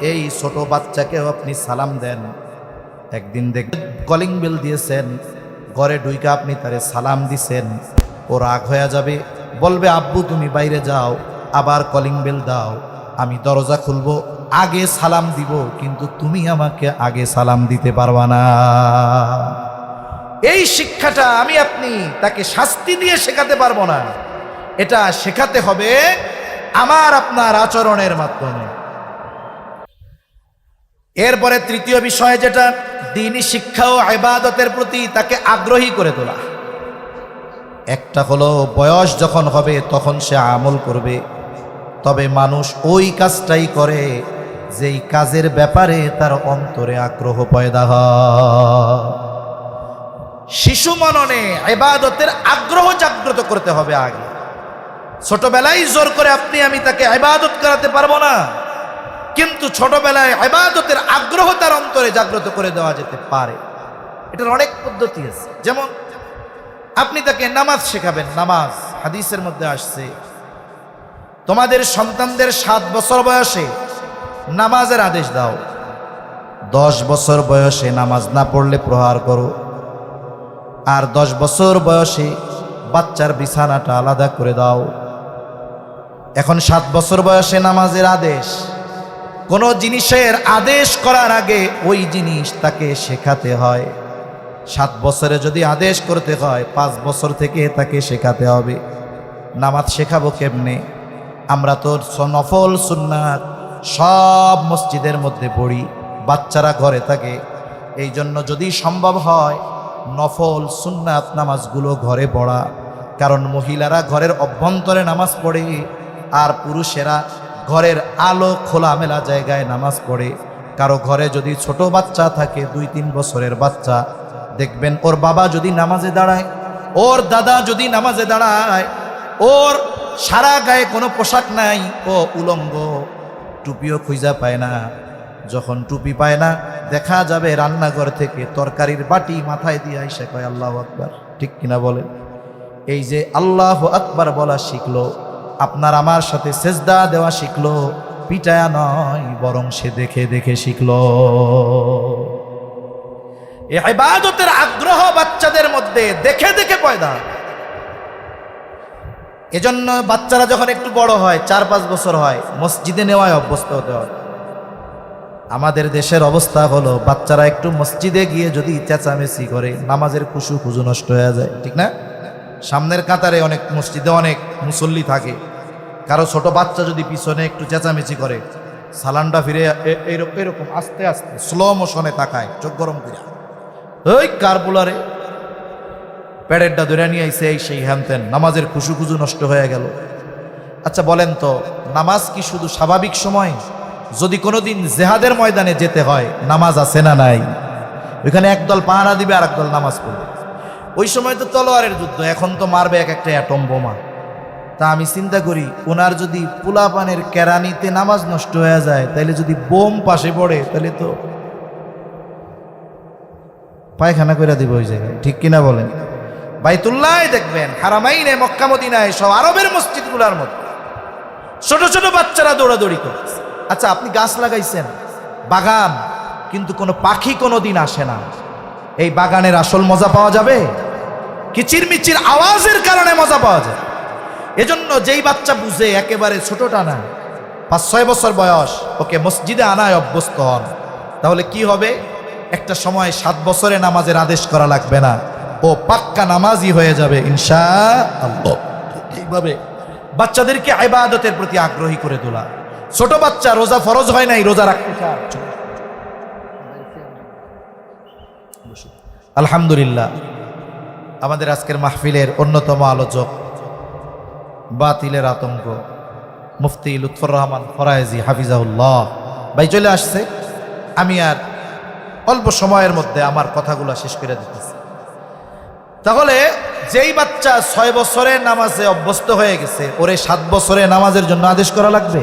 A: এই ছোট বাচ্চাকেও আপনি সালাম দেন। একদিন দেখবেন কলিং বেল দিয়েছেন, ঘরে ঢুইকা আপনি তারে সালাম দিছেন, ও রাগ হয়ে যাবে, বলবে আব্বু তুমি বাইরে যাও, আবার কলিং বেল দাও, আমি দরজা খুলবো, আগে সালাম দিব, কিন্তু তুমি আমাকে আগে সালাম দিতে পারবা না। এই শিক্ষাটা আমি আপনি তাকে শাস্তি দিয়ে শেখাতে পারবো না, এটা শেখাতে হবে আমার আপনার আচরণের মাধ্যমে। এরপরে তৃতীয় বিষয় যেটা, দ্বীনি শিক্ষা ও ইবাদতের প্রতি তাকে আগ্রহী করে তোলা। একটা হলো বয়স যখন হবে তখন সে আমল করবে, তবে মানুষ ওই কাজটাই করে যেই কাজের ব্যাপারে তার অন্তরে আগ্রহ পয়দা হয়। শিশু মননে ইবাদতের আগ্রহ জাগ্রত করতে হবে আগে। ছোটবেলায় জোর করে আপনি আমি তাকে ইবাদত করাতে পারবো না, কিন্তু ছোটবেলায় ইবাদতের আগ্রহ তার অন্তরে জাগ্রত করে দেওয়া যেতে পারে। এটার অনেক পদ্ধতি আছে। যেমন আপনি তাকে নামাজ শেখাবেন। নামাজ হাদিসের মধ্যে আসছে, তোমাদের সন্তানদের 7 বছর বয়সে নামাজের আদেশ দাও, 10 বছর বয়সে নামাজ না পড়লে প্রহার করো, আর 10 বছর বয়সে বাচ্চার বিছানাটা আলাদা করে দাও। এখন 7 বছর বয়সে নামাজের আদেশ, কোনো জিনিসের আদেশ করার আগে ওই জিনিস তাকে শেখাতে হয়। 7 বছরে যদি আদেশ করতে হয়, 5 বছর থেকে তাকে শেখাতে হবে। নামাজ শেখাবো কেমনে? আমরা তো নফল সুন্নাত সব মসজিদের মধ্যে পড়ি, বাচ্চারা ঘরে থাকে, এই জন্য যদি সম্ভব হয় নফল সুন্নাত নামাজগুলো ঘরে পড়া। কারণ মহিলারা ঘরের অভ্যন্তরে নামাজ পড়ে, আর পুরুষেরা ঘরের আলো খোলামেলা জায়গায় নামাজ পড়ে। কারো ঘরে যদি ছোট বাচ্চা থাকে, 2-3 বছরের বাচ্চা, দেখবেন ওর বাবা যদি নামাজে দাঁড়ায়, ওর দাদা যদি নামাজে দাঁড়ায়, ওর সারা গায়ে কোনো পোশাক নাই, ও উলঙ্গ, টুপিও খুঁজা পায় না। যখন টুপি পায় না, দেখা যাবে রান্নাঘর থেকে তরকারির বাটি মাথায় দিয়ে আইসা কয় আল্লাহু আকবার। ঠিক কিনা বলেন? এই যে আল্লাহু আকবার বলা শিখলো, আপনার আমার সাথে সেজদা দেওয়া শিখলো, পিটায়া নয়, বরং সে দেখে দেখে শিখলো। এই ইবাদতের আগ্রহ বাচ্চাদের মধ্যে দেখে দেখে পয়দা। এজন্য বাচ্চারা যখন একটু বড় হয়, 4-5 বছর হয়, মসজিদে নেওয়ায় অভ্যস্ত হতে হয়। আমাদের দেশের অবস্থা হলো, বাচ্চারা একটু মসজিদে গিয়ে যদি চেঁচামেচি করে, নামাজের খুশু নষ্ট হয়ে যায়। ঠিক না? সামনের কাতারে অনেক মসজিদে অনেক মুসল্লি থাকে, কারো ছোট বাচ্চা যদি পিছনে একটু চেঁচামেচি করে, সালানটা ফিরে এরকম আস্তে আস্তে স্লো মোশনে তাকায়, চোখ গরম করে, ওই কার বোলারে প্যাডেরটা ধরে নিয়ে আইসে, এই সেই হ্যানতেন, নামাজের খুশু নষ্ট হয়ে গেল। আচ্ছা বলেন তো, নামাজ কি শুধু স্বাভাবিক সময়? যদি কোনোদিন জেহাদের ময়দানে যেতে হয়, নামাজ আছে না নাই? ওইখানে একদল পাহারা দিবে আর একদল নামাজ পড়বে। ওই সময় তো তলোয়ারের যুদ্ধ, এখন তো মারবে এক একটা অ্যাটম বোমা। তা আমি চিন্তা করি, ওনার যদি পোলাপানের কেরানিতে নামাজ নষ্ট হয়ে যায়, তাইলে যদি বোম পাশে পড়ে, তাহলে তো পায়খানা করে দিব ওই জায়গায়। ঠিক কিনা বলেন? বাইতুল্লাহ দেখবেন, হারামাইনে, মক্কা মদিনায়, সব আরবের মসজিদগুলোর মধ্যে ছোট ছোট বাচ্চারা দৌড়াদৌড়ি করছে। আচ্ছা আপনি গাছ লাগাইছেন, বাগান, কিন্তু কোনো পাখি কোনো দিন আসে না, এই বাগানের আসল মজা পাওয়া যাবে? কিচিরমিচির আওয়াজের কারণে মজা পাওয়া যায়। এজন্য যেই বাচ্চা বুঝে, একেবারে ছোটটা না, 5-6 বছর বয়স, ওকে মসজিদে আনায় অভ্যস্ত হন, তাহলে কি হবে? একটা সময় 7 বছরে নামাজের আদেশ করা লাগবে না, ও পাক্কা নামাজি হয়ে যাবে ইনশাআল্লাহ। এইভাবে বাচ্চাদেরকে ইবাদতের প্রতি আগ্রহী করে তোলা। ছোট বাচ্চা রোজা ফরজ হয় নাই, রোজা রাখতে চায়। আলহামদুলিল্লাহ, আমাদের আজকের মাহফিলের অন্যতম আলোচক, বাতিলের আতঙ্ক, মুফতি লুৎফর রহমান ফরায়েজি হাফিজাহুল্লাহ ভাই চলে আসছে। আমি আর অল্প সময়ের মধ্যে আমার কথাগুলো শেষ করে দিতেছি। তাহলে যেই বাচ্চা 6 বছরে নামাজে অভ্যস্ত হয়ে গেছে, ওরে 7 বছরে নামাজের জন্য আদেশ করা লাগবে?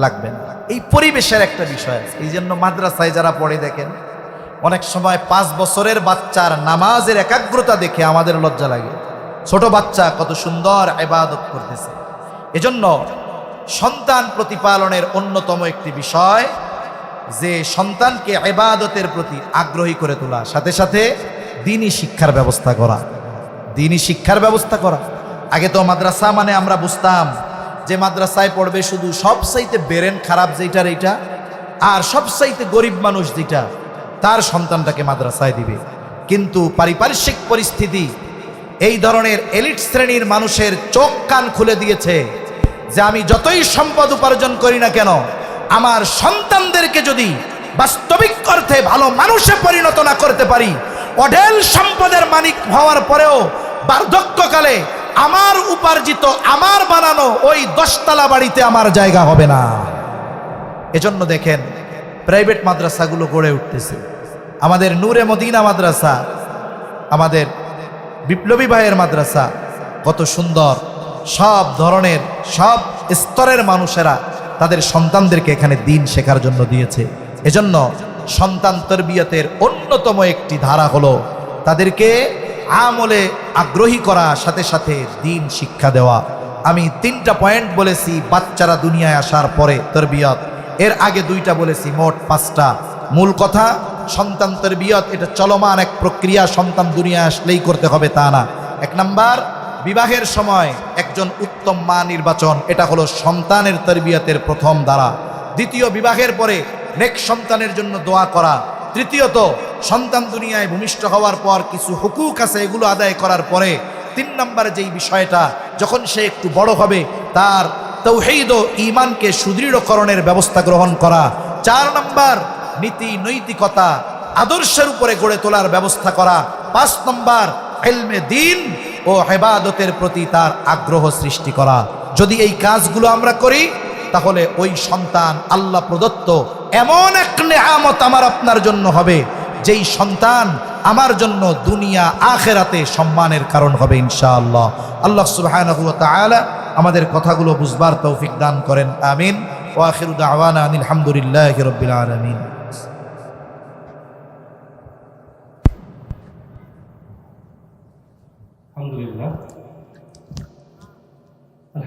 A: লাগবে না। এই পরিবেশের একটা বিষয় আছে। এই জন্য মাদ্রাসায় যারা পড়ে, দেখেন অনেক সময় 5 বছরের বাচ্চার নামাজের একাগ্রতা দেখে আমাদের লজ্জা লাগে। ছোট বাচ্চা কত সুন্দর ইবাদত করতেছে। এজন্য সন্তান প্রতিপালনের অন্যতম একটি বিষয় যে সন্তানকে ইবাদতের প্রতি আগ্রহী করে তোলা, সাথে সাথে দ্বীনি শিক্ষার ব্যবস্থা করা। দ্বীনি শিক্ষার ব্যবস্থা করা। আগে তো মাদ্রাসা মানে আমরা বুঝতাম যে মাদ্রাসায় পড়বে শুধু সবচাইতে ব্রেন খারাপ যেটার এইটা, আর সবচাইতে গরিব মানুষ যেটা তার সন্তানটাকে মাদ্রাসায় দিবে। কিন্তু পারিপার্শ্বিক পরিস্থিতি এই ধরনের এলিট শ্রেণীর মানুষের চোখ কান খুলে দিয়েছে যে আমি যতই সম্পদ উপার্জন করি না কেন, আমার সন্তানদেরকে যদি বাস্তবিক অর্থে ভালো মানুষে পরিণত না করতে পারি, অঢেল সম্পদের মালিক হওয়ার পরেও বার্ধক্যকালে আমার উপার্জিত, আমার বানানো ওই 10 তলা বাড়িতে আমার জায়গা হবে না। এজন্য দেখেন প্রাইভেট মাদ্রাসাগুলো গড়ে উঠতেছে। আমাদের নূরে মদিনা মাদ্রাসা, আমাদের বিপ্লবী ভাইয়ের মাদ্রাসা, কত সুন্দর। সব ধরনের সব স্তরের মানুষেরা তাদের সন্তানদেরকে এখানে দ্বীন শেখার জন্য দিয়েছে। এজন্য সন্তান তরবিয়তের অন্যতম একটি ধারা হলো তাদেরকে আমলে আগ্রহী করা, সাথে সাথে দ্বীন শিক্ষা দেওয়া। আমি 3টা পয়েন্ট বলেছি বাচ্চারা দুনিয়ায় আসার পরে তরবিয়ত, এর আগে 2টা বলেছি, মোট 5টা। মূল কথা, সন্তান তরবিয়ত এটা চলমান এক প্রক্রিয়া, সন্তান দুনিয়ায় আসলেই করতে হবে তা না। 1 নাম্বার, বিবাহের সময় একজন উত্তম মা নির্বাচন, এটা হলো সন্তানের তরবিয়তের প্রথম ধারা। দ্বিতীয়, বিবাহের পরে নেক সন্তানের জন্য দোয়া করা। তৃতীয়ত, সন্তান দুনিয়ায় ভূমিষ্ঠ হওয়ার পর কিছু হুকুক আছে, এগুলো আদায় করার পরে 3 নম্বরে যেই বিষয়টা, যখন সে একটু বড় হবে তার তাওহীদ ও ঈমানকে সুদৃঢ়করণের ব্যবস্থা গ্রহণ করা। 4 নম্বর, নীতি নৈতিকতা আদর্শের উপরে গড়ে তোলার ব্যবস্থা করা। 5 নম্বর, ইলমে দ্বীন ও ইবাদতের প্রতি তার আগ্রহ সৃষ্টি করা। যদি এই কাজগুলো আমরা করি তাহলে ওই সন্তান আল্লাহ প্রদত্ত এমন এক নেয়ামত আমার আপনার জন্য হবে, যেই সন্তান আমার জন্য দুনিয়া আখেরাতে সম্মানের কারণ হবে ইনশাআল্লাহ। আল্লাহ সুবহানাহু ওয়া তাআলা আমাদের কথাগুলো বুঝবার তৌফিক দান করেন, আমিন। ওয়া আখিরু দাওয়ানা আনিল হামদুলিল্লাহি রাব্বিল আলামিন।
B: আলহামদুলিল্লাহ।